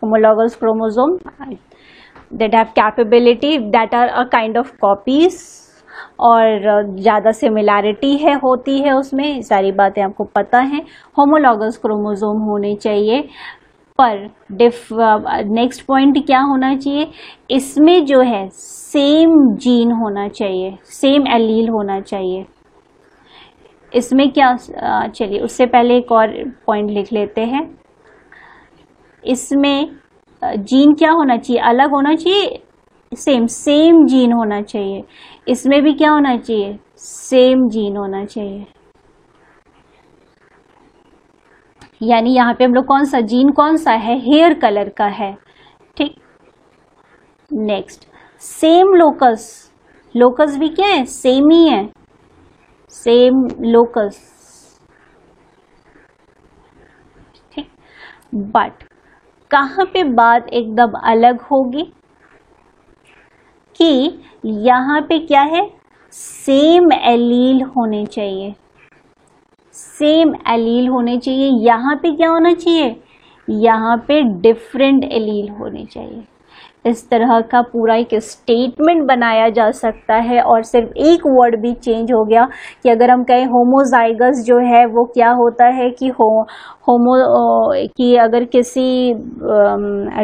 Homologous chromosome that have capability that are a kind of copies, और ज़्यादा सिमिलैरिटी है होती है उसमें, सारी बातें आपको पता हैं। होमोलॉगस क्रोमोसोम होने चाहिए, पर नेक्स्ट पॉइंट क्या होना चाहिए, इसमें जो है सेम जीन होना चाहिए, सेम एलील होना चाहिए। इसमें क्या, चलिए उससे पहले एक और पॉइंट लिख लेते हैं। इसमें जीन क्या होना चाहिए, अलग होना चाहिए, सेम जीन होना चाहिए। इसमें भी क्या होना चाहिए, सेम जीन होना चाहिए। यानी यहाँ पे हम लोग कौन सा जीन कौन सा है, हेयर कलर का है, ठीक। नेक्स्ट सेम लोकस, लोकस भी क्या है, सेम ही है, सेम लोकस, ठीक। बट कहाँ पे बात एकदम अलग होगी कि यहाँ पे क्या है, सेम एलील होने चाहिए, सेम एलील होने चाहिए। यहाँ पे क्या होना चाहिए, यहाँ पे डिफरेंट एलील होने चाहिए। इस तरह का पूरा एक स्टेटमेंट बनाया जा सकता है, और सिर्फ एक वर्ड भी चेंज हो गया कि अगर हम कहें होमोजाइगस जो है वो क्या होता है कि कि अगर किसी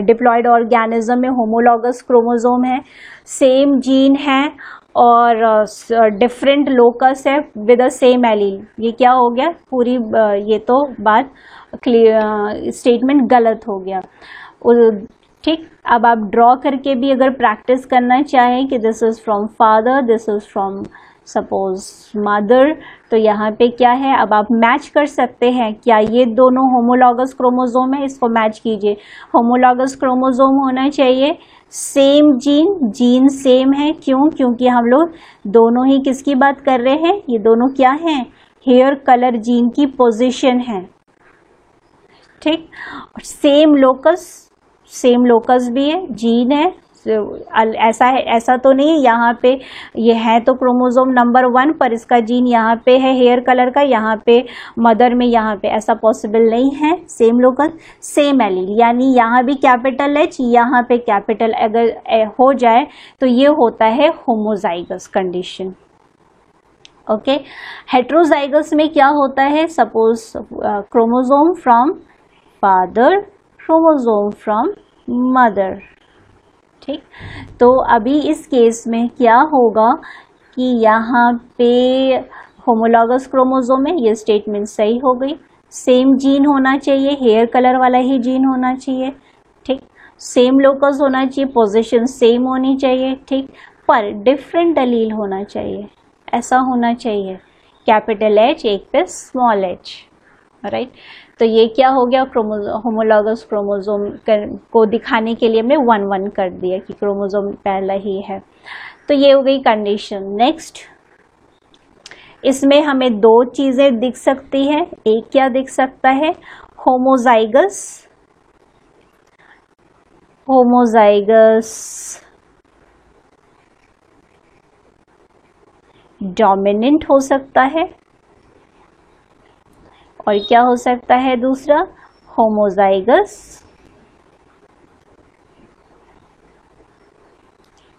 डिप्लॉयड ऑर्गेनिज्म में होमोलॉगस क्रोमोसोम है, सेम जीन है और डिफरेंट लोकस है विद अ सेम एलील, ये क्या हो गया, पूरी ये तो बात क्लियर, स्टेटमेंट गलत हो गया, ठीक। अब आप ड्रॉ करके भी अगर प्रैक्टिस करना चाहें कि this is from father, this is from suppose mother, तो यहाँ पे क्या है, अब आप मैच कर सकते हैं, क्या ये दोनों होमोलॉगस क्रोमोसोम है, इसको मैच कीजिए। होमोलॉगस क्रोमोसोम होना चाहिए, सेम जीन सेम है, क्यों, क्योंकि हम लोग दोनों ही किसकी बात कर रहे हैं, ये दोनों क्या हैं, हेयर कलर जीन की पोजीशन है, ठीक। और सेम लोकस भी है, जीन है, ऐसा है, ऐसा तो नहीं यहाँ पे ये है तो क्रोमोसोम नंबर 1 पर इसका जीन यहाँ पे है हेयर कलर का, यहाँ पे मदर में यहाँ पे, ऐसा पॉसिबल नहीं है। सेम लोकस सेम एलील, यानी यहाँ भी कैपिटल H, यहाँ पे कैपिटल अगर हो जाए तो ये होता है होमोजाइगस कंडीशन, ओके। हेट्रोजाइगस में क्या होता है, suppose chromosome from father, chromosome from mother, ठीक। तो अभी इस केस में क्या होगा कि यहाँ पे होमोलॉगस क्रोमोसोम है, ये स्टेटमेंट सही हो गई, सेम जीन होना चाहिए, हेयर कलर वाला ही जीन होना चाहिए, ठीक। सेम लोकस होना चाहिए, पोजीशन सेम होनी चाहिए, ठीक, पर डिफरेंट एलील होना चाहिए, ऐसा होना चाहिए, कैपिटल H एक पे स्मॉल h, राइट। तो ये क्या हो गया, होमोलॉगस क्रोमोसोम को दिखाने के लिए हमने 1-1 कर दिया कि क्रोमोसोम पहला ही है, तो ये हो गई कंडीशन। नेक्स्ट, इसमें हमें दो चीजें दिख सकती है, एक क्या दिख सकता है, होमोजाइगस डोमिनेंट हो सकता है, और क्या हो सकता है दूसरा, होमोजाइगस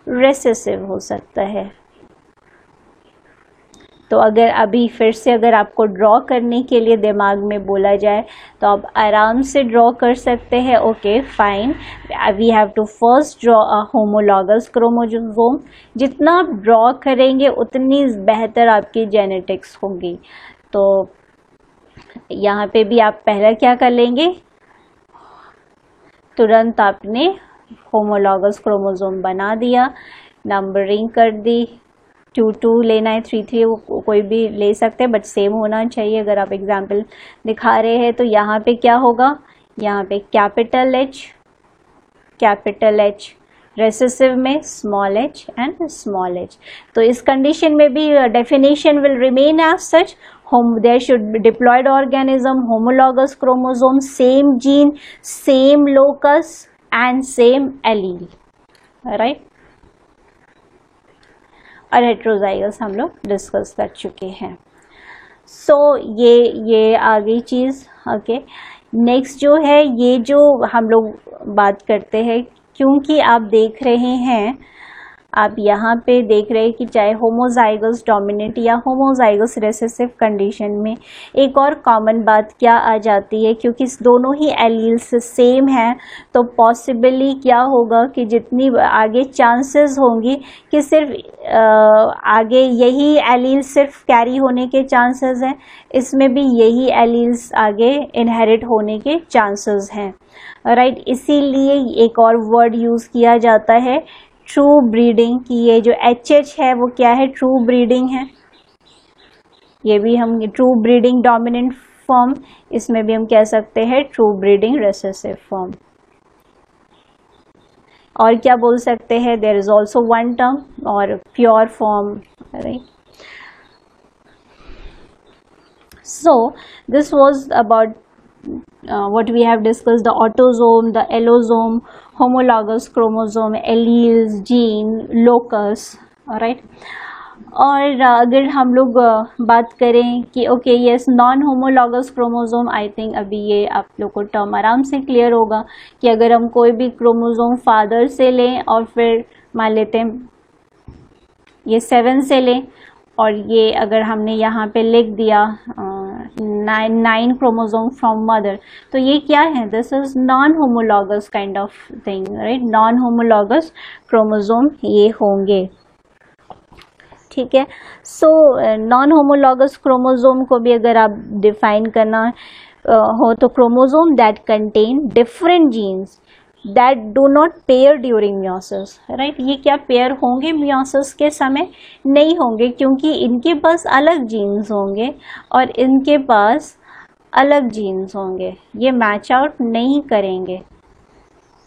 रिसेसिव हो सकता है। तो अगर अभी फिर से अगर आपको ड्रॉ करने के लिए दिमाग में बोला जाए तो आप आराम से ड्रॉ कर सकते हैं। Okay fine, we have to first draw a homologous chromosome. जितना आप ड्रॉ करेंगे उतनी बेहतर आपकी जेनेटिक्स होगी। तो यहाँ पे भी आप पहला क्या कर लेंगे, तुरंत आपने होमोलॉगस क्रोमोसोम बना दिया, नंबरिंग कर दी, 2 लेना है, 3 कोई भी ले सकते हैं बट सेम होना चाहिए। अगर आप एग्जाम्पल दिखा रहे हैं तो यहाँ पे क्या होगा, यहाँ पे कैपिटल H, रेसेसिव में small h and small h। तो इस कंडीशन में भी definition will remain as such, there should be diploid organism, homologous chromosome, same gene, same locus and same allele, right? और हेट्रोजाइगस हम लोग डिस्कस कर चुके हैं। सो ये आ गई चीज़। ओके, नेक्स्ट जो है, ये जो हम लोग बात करते हैं, क्योंकि आप देख रहे हैं, आप यहाँ पे देख रहे हैं कि चाहे होमोजाइगस डोमिनेंट या होमोजाइगस रिसेसिव कंडीशन में एक और कॉमन बात क्या आ जाती है, क्योंकि दोनों ही एलील्स सेम हैं तो पॉसिबली क्या होगा कि जितनी आगे चांसेस होंगी कि सिर्फ आगे यही एलील सिर्फ कैरी होने के चांसेस हैं, इसमें भी यही एलील्स आगे इनहेरिट होने के चांसेस हैं, राइट। इसीलिए एक और वर्ड यूज़ किया जाता है ट्रू ब्रीडिंग, की ये जो HH है वो क्या है, ट्रू ब्रीडिंग है। ये भी हम ट्रू ब्रीडिंग डोमिनेंट फॉर्म, इसमें भी हम कह सकते हैं ट्रू ब्रीडिंग रिसेसिव फॉर्म। और क्या बोल सकते हैं, there is also one term और pure form, right. So this was about what we have discussed, the autosome, the allosome, homologous chromosome, alleles, gene, locus, alright। और अगर हम लोग बात करें कि okay yes non homologous chromosome, I think अभी ये आप लोग को टर्म आराम से क्लियर होगा कि अगर हम कोई भी क्रोमोसोम फादर से लें और फिर मान लेते हैं ये 7 से लें, और ये अगर हमने यहाँ पे लिख दिया 9 क्रोमोसोम फ्रॉम मदर, तो ये क्या है, this is non homologous kind of thing, right. Non homologous chromosome ये होंगे, ठीक है। सो नॉन होमोलॉगस क्रोमोसोम को भी अगर आप डिफाइन करना हो तो chromosome that contain different genes that do not pair during meiosis, right. ये क्या पेयर होंगे मियोसिस के समय? नहीं होंगे, क्योंकि इनके पास अलग जीन्स होंगे और इनके पास अलग जीन्स होंगे, ये मैच आउट नहीं करेंगे,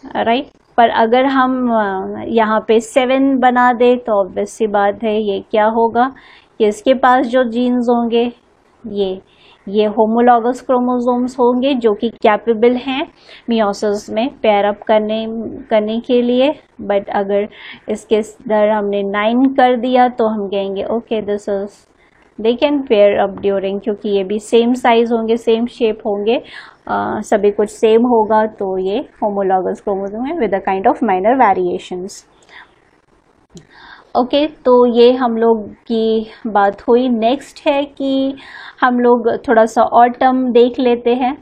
राइट। पर अगर हम यहाँ पे 7 बना दे तो ऑब्वियस सी बात है ये क्या होगा कि इसके पास जो जीन्स होंगे ये होमोलॉगस क्रोमोसोम्स होंगे जो कि कैपेबल हैं मियोसिस में पेयर अप करने के लिए। बट अगर इसके दर हमने 9 कर दिया तो हम कहेंगे okay this is they can pair up during, क्योंकि ये भी सेम साइज होंगे, सेम शेप होंगे, सभी कुछ सेम होगा, तो ये होमोलॉगस क्रोमोसोम है with a kind of minor variations. Okay, तो ये हम लोग की बात हुई। नेक्स्ट है कि हम लोग थोड़ा सा और टर्म देख लेते हैं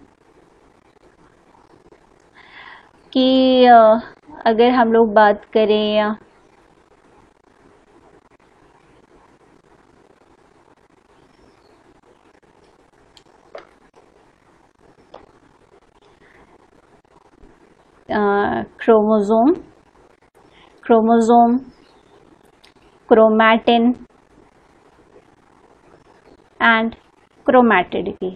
कि अगर हम लोग बात करें क्रोमोसोम, क्रोमैटिन एंड क्रोमैटिड की,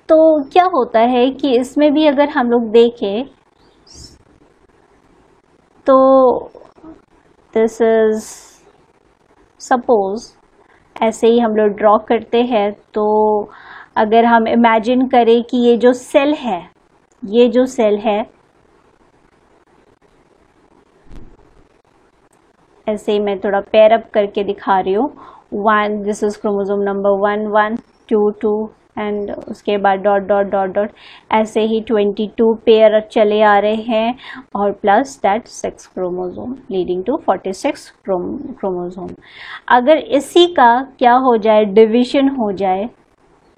तो क्या होता है कि इसमें भी अगर हम लोग देखें तो दिस इज सपोज ऐसे ही हम लोग ड्रॉ करते हैं, तो अगर हम इमेजिन करें कि ये जो सेल है ऐसे ही मैं थोड़ा पेयर अप करके दिखा रही हूँ। 1 this is chromosome number 1 1 2 2 and उसके बाद डॉट डॉट डॉट डॉट ऐसे ही 22 पेयर चले आ रहे हैं और plus that 6 chromosome leading to 46 chromosome. अगर इसी का क्या हो जाए, डिवीजन हो जाए,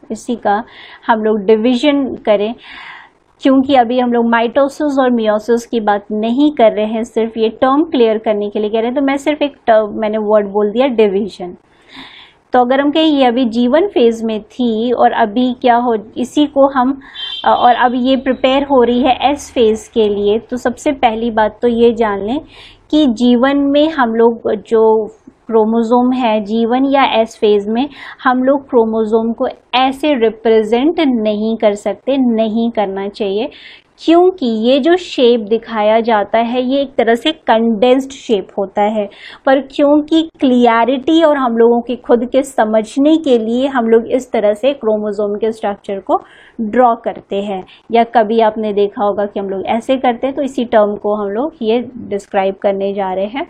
इसी का हम लोग डिवीजन करें, क्योंकि अभी हम लोग माइटोसिस और मियोसिस की बात नहीं कर रहे हैं, सिर्फ ये टर्म क्लियर करने के लिए कह रहे हैं, तो मैं सिर्फ एक टर्म मैंने वर्ड बोल दिया डिवीजन। तो अगर हम कहें ये अभी G1 फेज में थी और अभी क्या हो, इसी को हम और अब ये प्रिपेयर हो रही है S फेज के लिए, तो सबसे पहली बात तो ये जान लें कि G1 में हम लोग जो क्रोमोसोम है G1 या S फेज में हम लोग क्रोमोसोम को ऐसे रिप्रेजेंट नहीं कर सकते, नहीं करना चाहिए, क्योंकि ये जो शेप दिखाया जाता है ये एक तरह से कंडेंस्ड शेप होता है। पर क्योंकि क्लियरिटी और हम लोगों के खुद के समझने के लिए हम लोग इस तरह से क्रोमोसोम के स्ट्रक्चर को ड्रॉ करते हैं, या कभी आपने देखा होगा कि हम लोग ऐसे करते हैं, तो इसी टर्म को हम लोग ये डिस्क्राइब करने जा रहे हैं।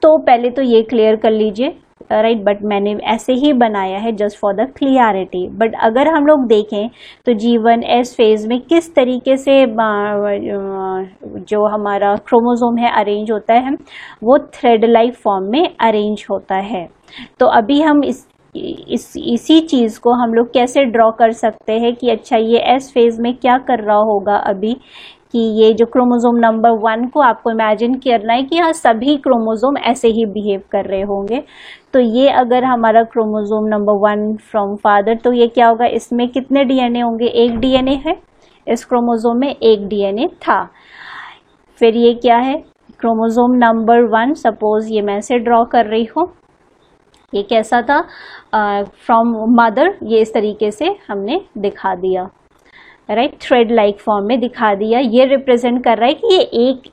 तो पहले तो ये क्लियर कर लीजिए, राइट, बट मैंने ऐसे ही बनाया है just for the clarity. But अगर हम लोग देखें तो G1 S फेज में किस तरीके से जो हमारा क्रोमोसोम है अरेंज होता है, वो थ्रेड लाइक फॉर्म में अरेंज होता है। तो अभी हम इसी चीज़ को हम लोग कैसे ड्रॉ कर सकते हैं कि अच्छा ये S फेज में क्या कर रहा होगा अभी, कि ये जो क्रोमोसोम नंबर 1 को आपको इमेजिन करना है कि हाँ सभी क्रोमोसोम ऐसे ही बिहेव कर रहे होंगे। तो ये अगर हमारा क्रोमोसोम नंबर 1 फ्रॉम फादर, तो ये क्या होगा, इसमें कितने डीएनए होंगे, एक डीएनए है, इस क्रोमोसोम में एक डीएनए था। फिर ये क्या है, क्रोमोसोम नंबर 1, सपोज ये मैं ऐसे ड्रॉ कर रही हूँ, ये कैसा था, फ्रॉम मदर, ये इस तरीके से हमने दिखा दिया, राइट, थ्रेड लाइक फॉर्म में दिखा दिया। ये रिप्रेजेंट कर रहा है कि ये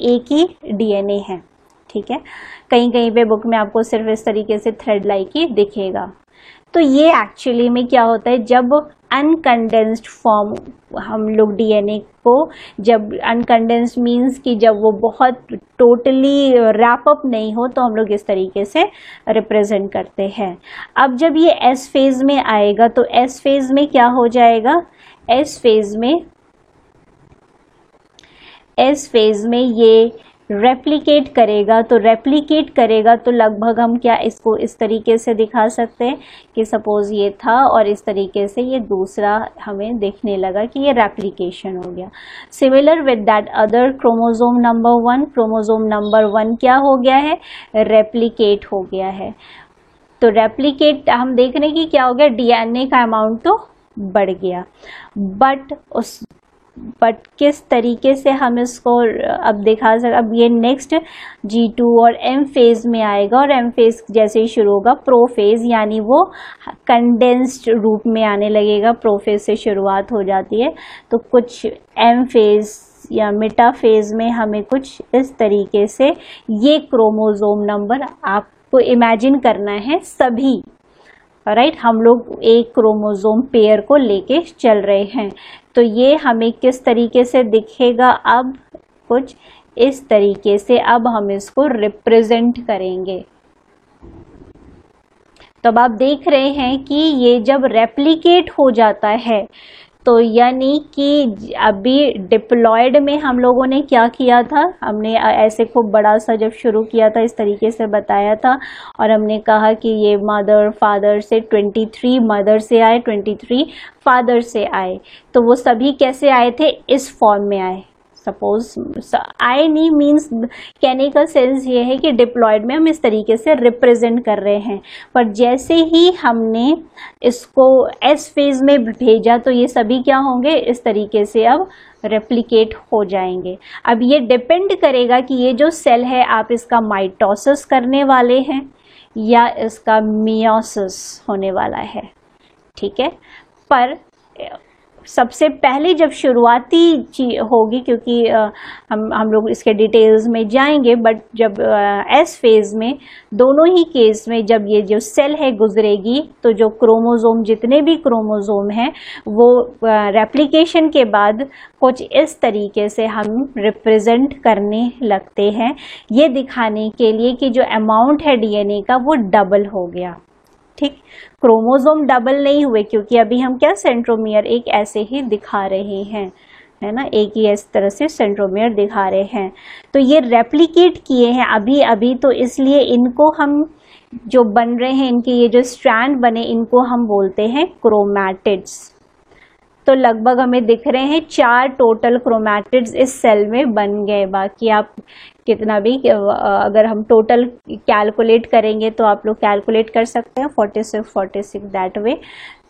एक ही डीएनए है, ठीक है। कहीं कहीं पे बुक में आपको सिर्फ इस तरीके से थ्रेड लाइक ही दिखेगा। तो ये एक्चुअली में क्या होता है, जब अनकंडेंस्ड फॉर्म हम लोग डीएनए को, जब अनकंडेंस्ड मीन्स कि जब वो बहुत टोटली रैप अप नहीं हो, तो हम लोग इस तरीके से रिप्रेजेंट करते हैं। अब जब ये एस फेज में आएगा तो एस फेज में क्या हो जाएगा, एस फेज में ये रेप्लिकेट करेगा। तो रेप्लिकेट करेगा तो लगभग हम क्या इसको इस तरीके से दिखा सकते हैं कि सपोज ये था और इस तरीके से ये दूसरा हमें देखने लगा कि ये रेप्लिकेशन हो गया। Similar with that other chromosome number 1, chromosome number 1 क्या हो गया है, रेप्लिकेट हो गया है। तो रेप्लिकेट हम देख रहे हैं कि क्या हो गया, डीएनए का अमाउंट तो बढ़ गया, बट किस तरीके से हम इसको अब दिखा सकते, अब ये नेक्स्ट G2 और M फेज में आएगा, और M फेज जैसे ही शुरू होगा प्रो फेज, यानी वो कंडेंस्ड रूप में आने लगेगा, प्रो फेज से शुरुआत हो जाती है। तो कुछ M फेज या मेटा फेज में हमें कुछ इस तरीके से ये क्रोमोसोम नंबर आपको इमेजिन करना है सभी, राइट, हम लोग एक क्रोमोसोम पेयर को लेके चल रहे हैं। तो ये हमें किस तरीके से दिखेगा, अब कुछ इस तरीके से अब हम इसको रिप्रेजेंट करेंगे। तो अब आप देख रहे हैं कि ये जब रेप्लिकेट हो जाता है, तो यानी कि अभी डिप्लॉयड में हम लोगों ने क्या किया था, हमने ऐसे खूब बड़ा सा जब शुरू किया था इस तरीके से बताया था, और हमने कहा कि ये मदर फादर से 23 मदर से आए, 23 फादर से आए। तो वो सभी कैसे आए थे, इस फॉर्म में आए। सपोज आई नहीं मीन्स कहने का सेंस ये है कि डिप्लॉयड में हम इस तरीके से रिप्रेजेंट कर रहे हैं, पर जैसे ही हमने इसको एस फेज में भेजा तो ये सभी क्या होंगे, इस तरीके से अब रेप्लिकेट हो जाएंगे। अब ये डिपेंड करेगा कि ये जो सेल है आप इसका माइटोसिस करने वाले हैं या इसका मियोसिस होने वाला है, ठीक है। पर सबसे पहले जब शुरुआती होगी, क्योंकि हम लोग इसके डिटेल्स में जाएंगे, बट जब एस फेज में दोनों ही केस में जब ये जो सेल है गुजरेगी, तो जो क्रोमोसोम, जितने भी क्रोमोसोम हैं वो रेप्लिकेशन के बाद कुछ इस तरीके से हम रिप्रेजेंट करने लगते हैं, ये दिखाने के लिए कि जो अमाउंट है डीएनए का वो डबल हो गया। ठीक, क्रोमोसोम डबल नहीं हुए, क्योंकि अभी हम क्या सेंट्रोमियर एक ऐसे ही दिखा रहे हैं, है ना, एक ही इस तरह से सेंट्रोमियर दिखा रहे हैं। तो ये रेप्लिकेट किए हैं अभी अभी, तो इसलिए इनको हम जो बन रहे हैं, इनके ये जो स्ट्रैंड बने, इनको हम बोलते हैं क्रोमैटिड्स। तो लगभग हमें दिख रहे हैं 4 टोटल क्रोमैटिड्स इस सेल में बन गए। बाकी आप कितना भी, अगर हम टोटल कैलकुलेट करेंगे तो आप लोग कैलकुलेट कर सकते हैं 46 दैट वे।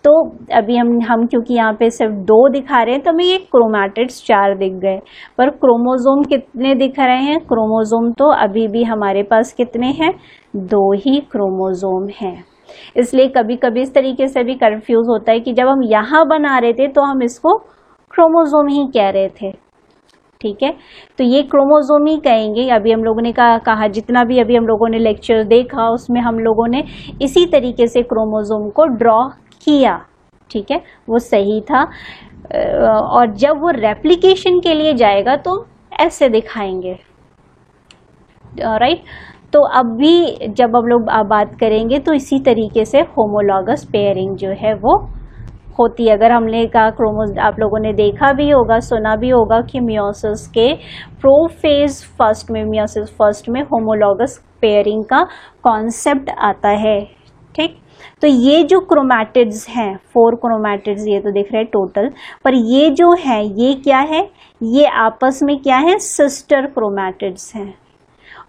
तो अभी हम क्योंकि यहाँ पे सिर्फ 2 दिखा रहे हैं, तो हमें ये क्रोमैटिड्स 4 दिख गए, पर क्रोमोसोम कितने दिख रहे हैं? क्रोमोसोम तो अभी भी हमारे पास कितने हैं? 2 ही क्रोमोसोम हैं। इसलिए कभी कभी इस तरीके से भी कंफ्यूज होता है कि जब हम यहाँ बना रहे थे तो हम इसको क्रोमोसोम ही कह रहे थे। ठीक है, तो ये क्रोमोसोम ही कहेंगे। अभी हम लोगों ने कहा जितना भी अभी हम लोगों ने लेक्चर देखा, उसमें हम लोगों ने इसी तरीके से क्रोमोसोम को ड्रॉ किया। ठीक है, वो सही था। और जब वो रेप्लिकेशन के लिए जाएगा तो ऐसे दिखाएंगे, राइट। तो अब भी जब हम लोग बात करेंगे तो इसी तरीके से होमोलॉगस पेयरिंग जो है वो होती है। अगर हमने कहा आप लोगों ने देखा भी होगा, सुना भी होगा कि मियोसिस के प्रोफेज फर्स्ट में, मियोसिस फर्स्ट में होमोलॉगस पेयरिंग का कॉन्सेप्ट आता है। ठीक, तो ये जो क्रोमैटिड्स हैं, 4 क्रोमैटिड्स ये तो दिख रहे हैं टोटल, पर ये जो है ये क्या है? ये आपस में क्या है? सिस्टर क्रोमैटिड्स हैं।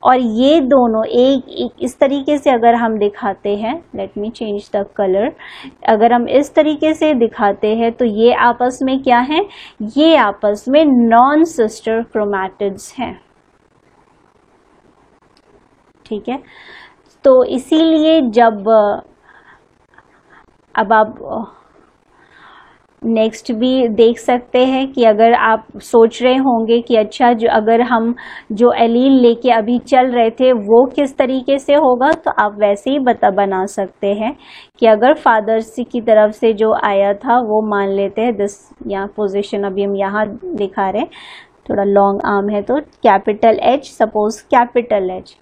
और ये दोनों एक इस तरीके से अगर हम दिखाते हैं, let me change the colour, अगर हम इस तरीके से दिखाते हैं तो ये आपस में क्या है? ये आपस में नॉन सिस्टर क्रोमैटिड्स हैं। ठीक है, तो इसीलिए जब अब आप नेक्स्ट भी देख सकते हैं कि अगर आप सोच रहे होंगे कि अच्छा, जो अगर हम जो एलील लेके अभी चल रहे थे वो किस तरीके से होगा, तो आप वैसे ही बना सकते हैं कि अगर फादर्स की तरफ से जो आया था वो मान लेते हैं दिस, यहाँ पोजीशन अभी हम यहाँ दिखा रहे हैं, थोड़ा लॉन्ग आर्म है तो capital H, suppose capital H।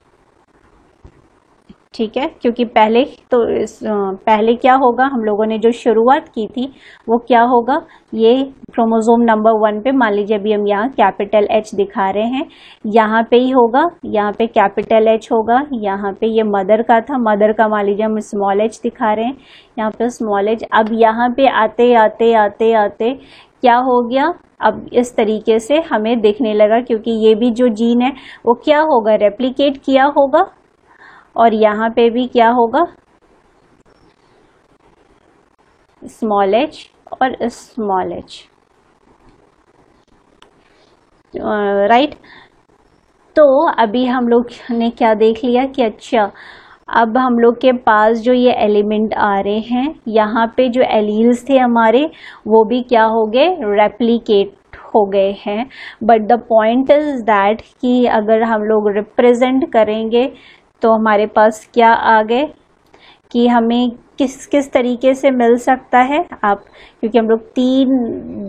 ठीक है, क्योंकि पहले क्या होगा, हम लोगों ने जो शुरुआत की थी वो क्या होगा, ये क्रोमोसोम नंबर 1 पे मान लीजिए अभी हम यहाँ कैपिटल H दिखा रहे हैं, यहाँ पे ही होगा, यहाँ पे कैपिटल H होगा, यहाँ पे ये मदर का था, मदर का मान लीजिए हम स्मॉल h दिखा रहे हैं, यहाँ पे स्मॉल h। अब यहाँ पे आते आते आते आते क्या हो गया, अब इस तरीके से हमें दिखने लगा, क्योंकि ये भी जो जीन है वो क्या होगा, रेप्लिकेट किया होगा, और यहाँ पे भी क्या होगा, स्मॉल h और स्मॉल h, राइट। तो अभी हम लोग ने क्या देख लिया कि अच्छा, अब हम लोग के पास जो ये एलिमेंट आ रहे हैं, यहाँ पे जो एलील्स थे हमारे वो भी क्या हो गए, रेप्लिकेट हो गए हैं। But the point is that कि अगर हम लोग रिप्रेजेंट करेंगे तो हमारे पास क्या आ गए कि हमें किस तरीके से मिल सकता है, आप, क्योंकि हम लोग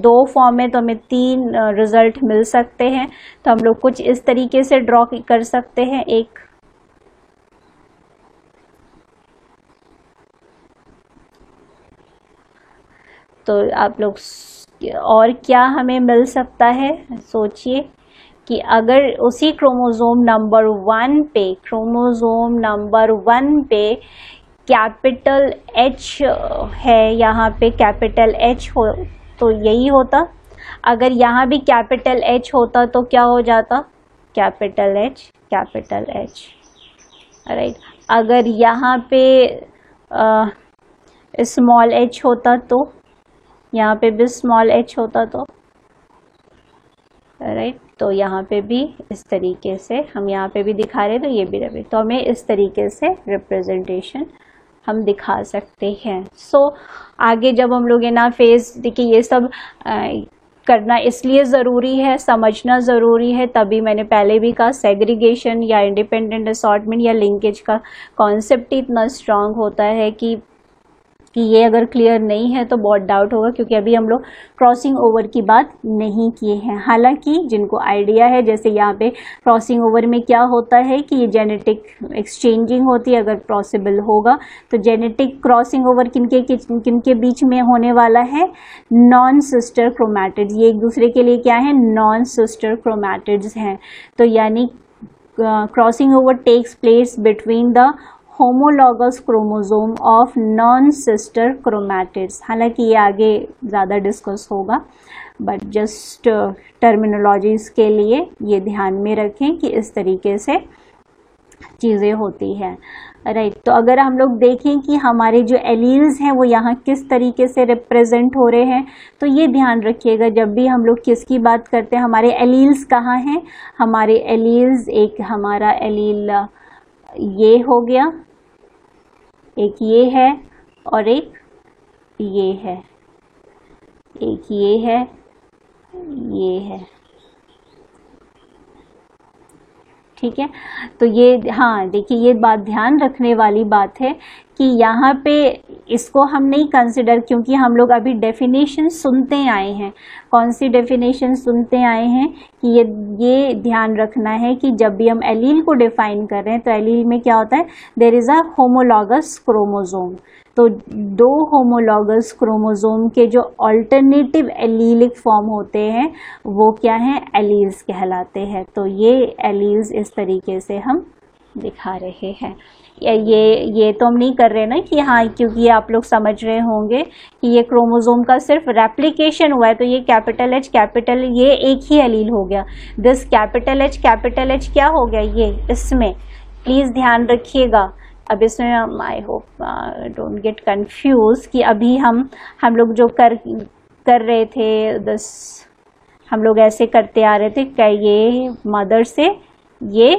2 फॉर्म है तो हमें 3 रिजल्ट मिल सकते हैं, तो हम लोग कुछ इस तरीके से ड्रॉ कर सकते हैं। एक तो आप लोग और क्या हमें मिल सकता है, सोचिए कि अगर उसी क्रोमोसोम नंबर 1 पे कैपिटल H है, यहाँ पे कैपिटल H हो तो यही होता, अगर यहाँ भी कैपिटल H होता तो क्या हो जाता, कैपिटल H, राइट। अगर यहाँ पे स्मॉल h होता तो यहाँ पे भी स्मॉल h होता तो, राइट। तो यहाँ पे भी इस तरीके से हम यहाँ पे भी दिखा रहे तो ये भी रहे, तो हमें इस तरीके से रिप्रेजेंटेशन हम दिखा सकते हैं। सो आगे जब हम लोग एनाफेज, देखिए ये सब करना इसलिए ज़रूरी है, समझना ज़रूरी है, तभी मैंने पहले भी कहा सेग्रीगेशन या इंडिपेंडेंट असॉर्टमेंट या लिंकेज का कॉन्सेप्ट ही इतना स्ट्रांग होता है कि ये अगर क्लियर नहीं है तो बहुत डाउट होगा, क्योंकि अभी हम लोग क्रॉसिंग ओवर की बात नहीं किए हैं। हालांकि जिनको आइडिया है, जैसे यहाँ पे क्रॉसिंग ओवर में क्या होता है कि ये जेनेटिक एक्सचेंजिंग होती है, अगर पॉसिबल होगा तो जेनेटिक क्रॉसिंग ओवर किनके बीच में होने वाला है, नॉन सिस्टर क्रोमैटिड्स। ये एक दूसरे के लिए क्या है, नॉन सिस्टर क्रोमैटिड्स हैं। तो यानी crossing over takes place between the homologous chromosome of non sister chromatids. हालांकि ये आगे ज़्यादा डिस्कस होगा, बट जस्ट टर्मिनोलॉजीज़ के लिए ये ध्यान में रखें कि इस तरीके से चीज़ें होती हैं, राइट। तो अगर हम लोग देखें कि हमारे जो एलील्स हैं वो यहाँ किस तरीके से रिप्रेजेंट हो रहे हैं, तो ये ध्यान रखिएगा जब भी हम लोग किसकी बात करते हैं, हमारे एलील्स कहाँ हैं। हमारे एलील्स, एक हमारा एलील ये हो गया, एक ये है और एक ये है, एक ये है, ये है, ठीक है। तो ये, हाँ देखिए ये बात ध्यान रखने वाली बात है कि यहाँ पे इसको हम नहीं कंसिडर, क्योंकि हम लोग अभी डेफिनेशन सुनते आए हैं। कौन सी डेफिनेशन सुनते आए हैं कि ये ध्यान रखना है कि जब भी हम एलील को डिफाइन कर रहे हैं तो एलील में क्या होता है, there is a homologous chromosome. तो दो होमोलॉगस क्रोमोसोम के जो अल्टरनेटिव एलीलिक फॉर्म होते हैं वो क्या हैं, एलील्स कहलाते हैं। तो ये एलील्स इस तरीके से हम दिखा रहे हैं। ये तो हम नहीं कर रहे ना कि हाँ, क्योंकि ये आप लोग समझ रहे होंगे कि ये क्रोमोसोम का सिर्फ रेप्लिकेशन हुआ है, तो ये कैपिटल एच कैपिटल, ये एक ही एलील हो गया। दिस कैपिटल एच क्या हो गया, ये इसमें प्लीज़ ध्यान रखिएगा। अब इसमें I hope don't get confuse कि अभी हम लोग जो कर रहे थे, दिस हम लोग ऐसे करते आ रहे थे, क्या ये मदर से, ये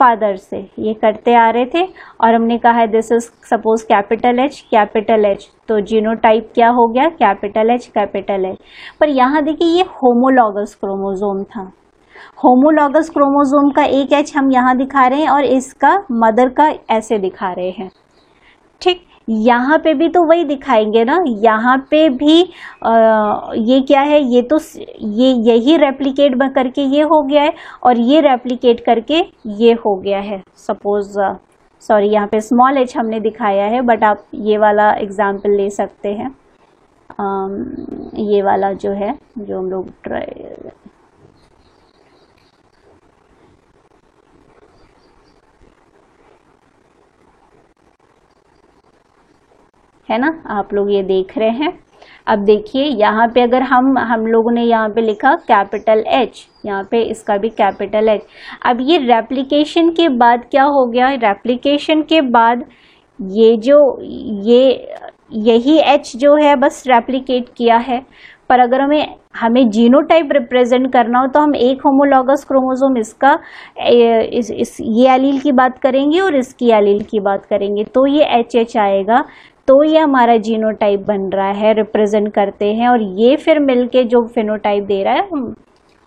फादर से, ये करते आ रहे थे, और हमने कहा है this is suppose capital H, तो जीनोटाइप क्या हो गया, कैपिटल एच। पर यहाँ देखिए ये होमोलॉगस क्रोमोसोम था, होमोलॉगस क्रोमोसोम का एक एच हम यहाँ दिखा रहे हैं और इसका मदर का ऐसे दिखा रहे हैं, ठीक। यहाँ पे भी तो वही दिखाएंगे ना, यहाँ पे भी ये क्या है, ये तो यही रेप्लिकेट करके ये हो गया है और ये रेप्लिकेट करके ये हो गया है। सपोज सॉरी यहाँ पे स्मॉल एच हमने दिखाया है, बट आप ये वाला एग्जाम्पल ले सकते हैं, ये वाला जो है, जो हम लोग ट्राई, है ना, आप लोग ये देख रहे हैं। अब देखिए यहाँ पे अगर हम लोगों ने यहाँ पे लिखा कैपिटल एच, यहाँ पे इसका भी कैपिटल एच। अब ये रेप्लिकेशन के बाद क्या हो गया, रेप्लिकेशन के बाद ये जो यही एच जो है बस रेप्लिकेट किया है। पर अगर हमें जीनोटाइप रिप्रेजेंट करना हो तो हम एक होमोलॉगस क्रोमोसोम इसका ये एलील की बात करेंगे और इसकी एलील की बात करेंगे, तो ये एच आएगा, तो ये हमारा जीनोटाइप बन रहा है, रिप्रेजेंट करते हैं, और ये फिर मिलके जो फिनोटाइप दे रहा है हम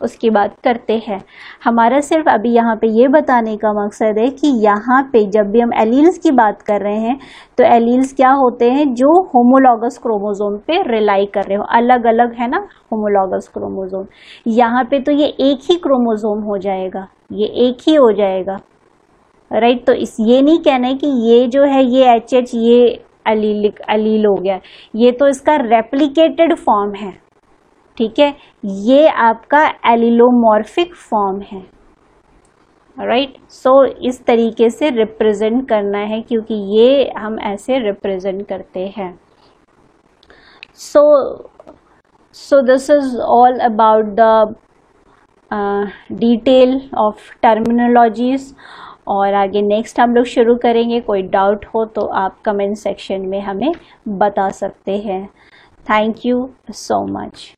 उसकी बात करते हैं। हमारा सिर्फ अभी यहाँ पे ये बताने का मकसद है कि यहाँ पे जब भी हम एलील्स की बात कर रहे हैं तो एलील्स क्या होते हैं, जो होमोलॉगस क्रोमोसोम पे रिलाई कर रहे हो, अलग अलग है ना होमोलॉगस क्रोमोसोम। यहाँ पे तो ये एक ही क्रोमोसोम हो जाएगा, ये एक ही हो जाएगा, राइट। तो ये नहीं कहना है कि ये जो है ये एच ये एलील हो गया, ये तो इसका रेप्लिकेटेड फॉर्म है, ठीक है, ये आपका एलिलोमॉर्फिक फॉर्म है, राइट। सो इस तरीके से रिप्रेजेंट करना है, क्योंकि ये हम ऐसे रिप्रेजेंट करते हैं। सो this is all about the detail of terminologies, और आगे नेक्स्ट हम लोग शुरू करेंगे। कोई डाउट हो तो आप कमेंट सेक्शन में हमें बता सकते हैं। Thank you so much.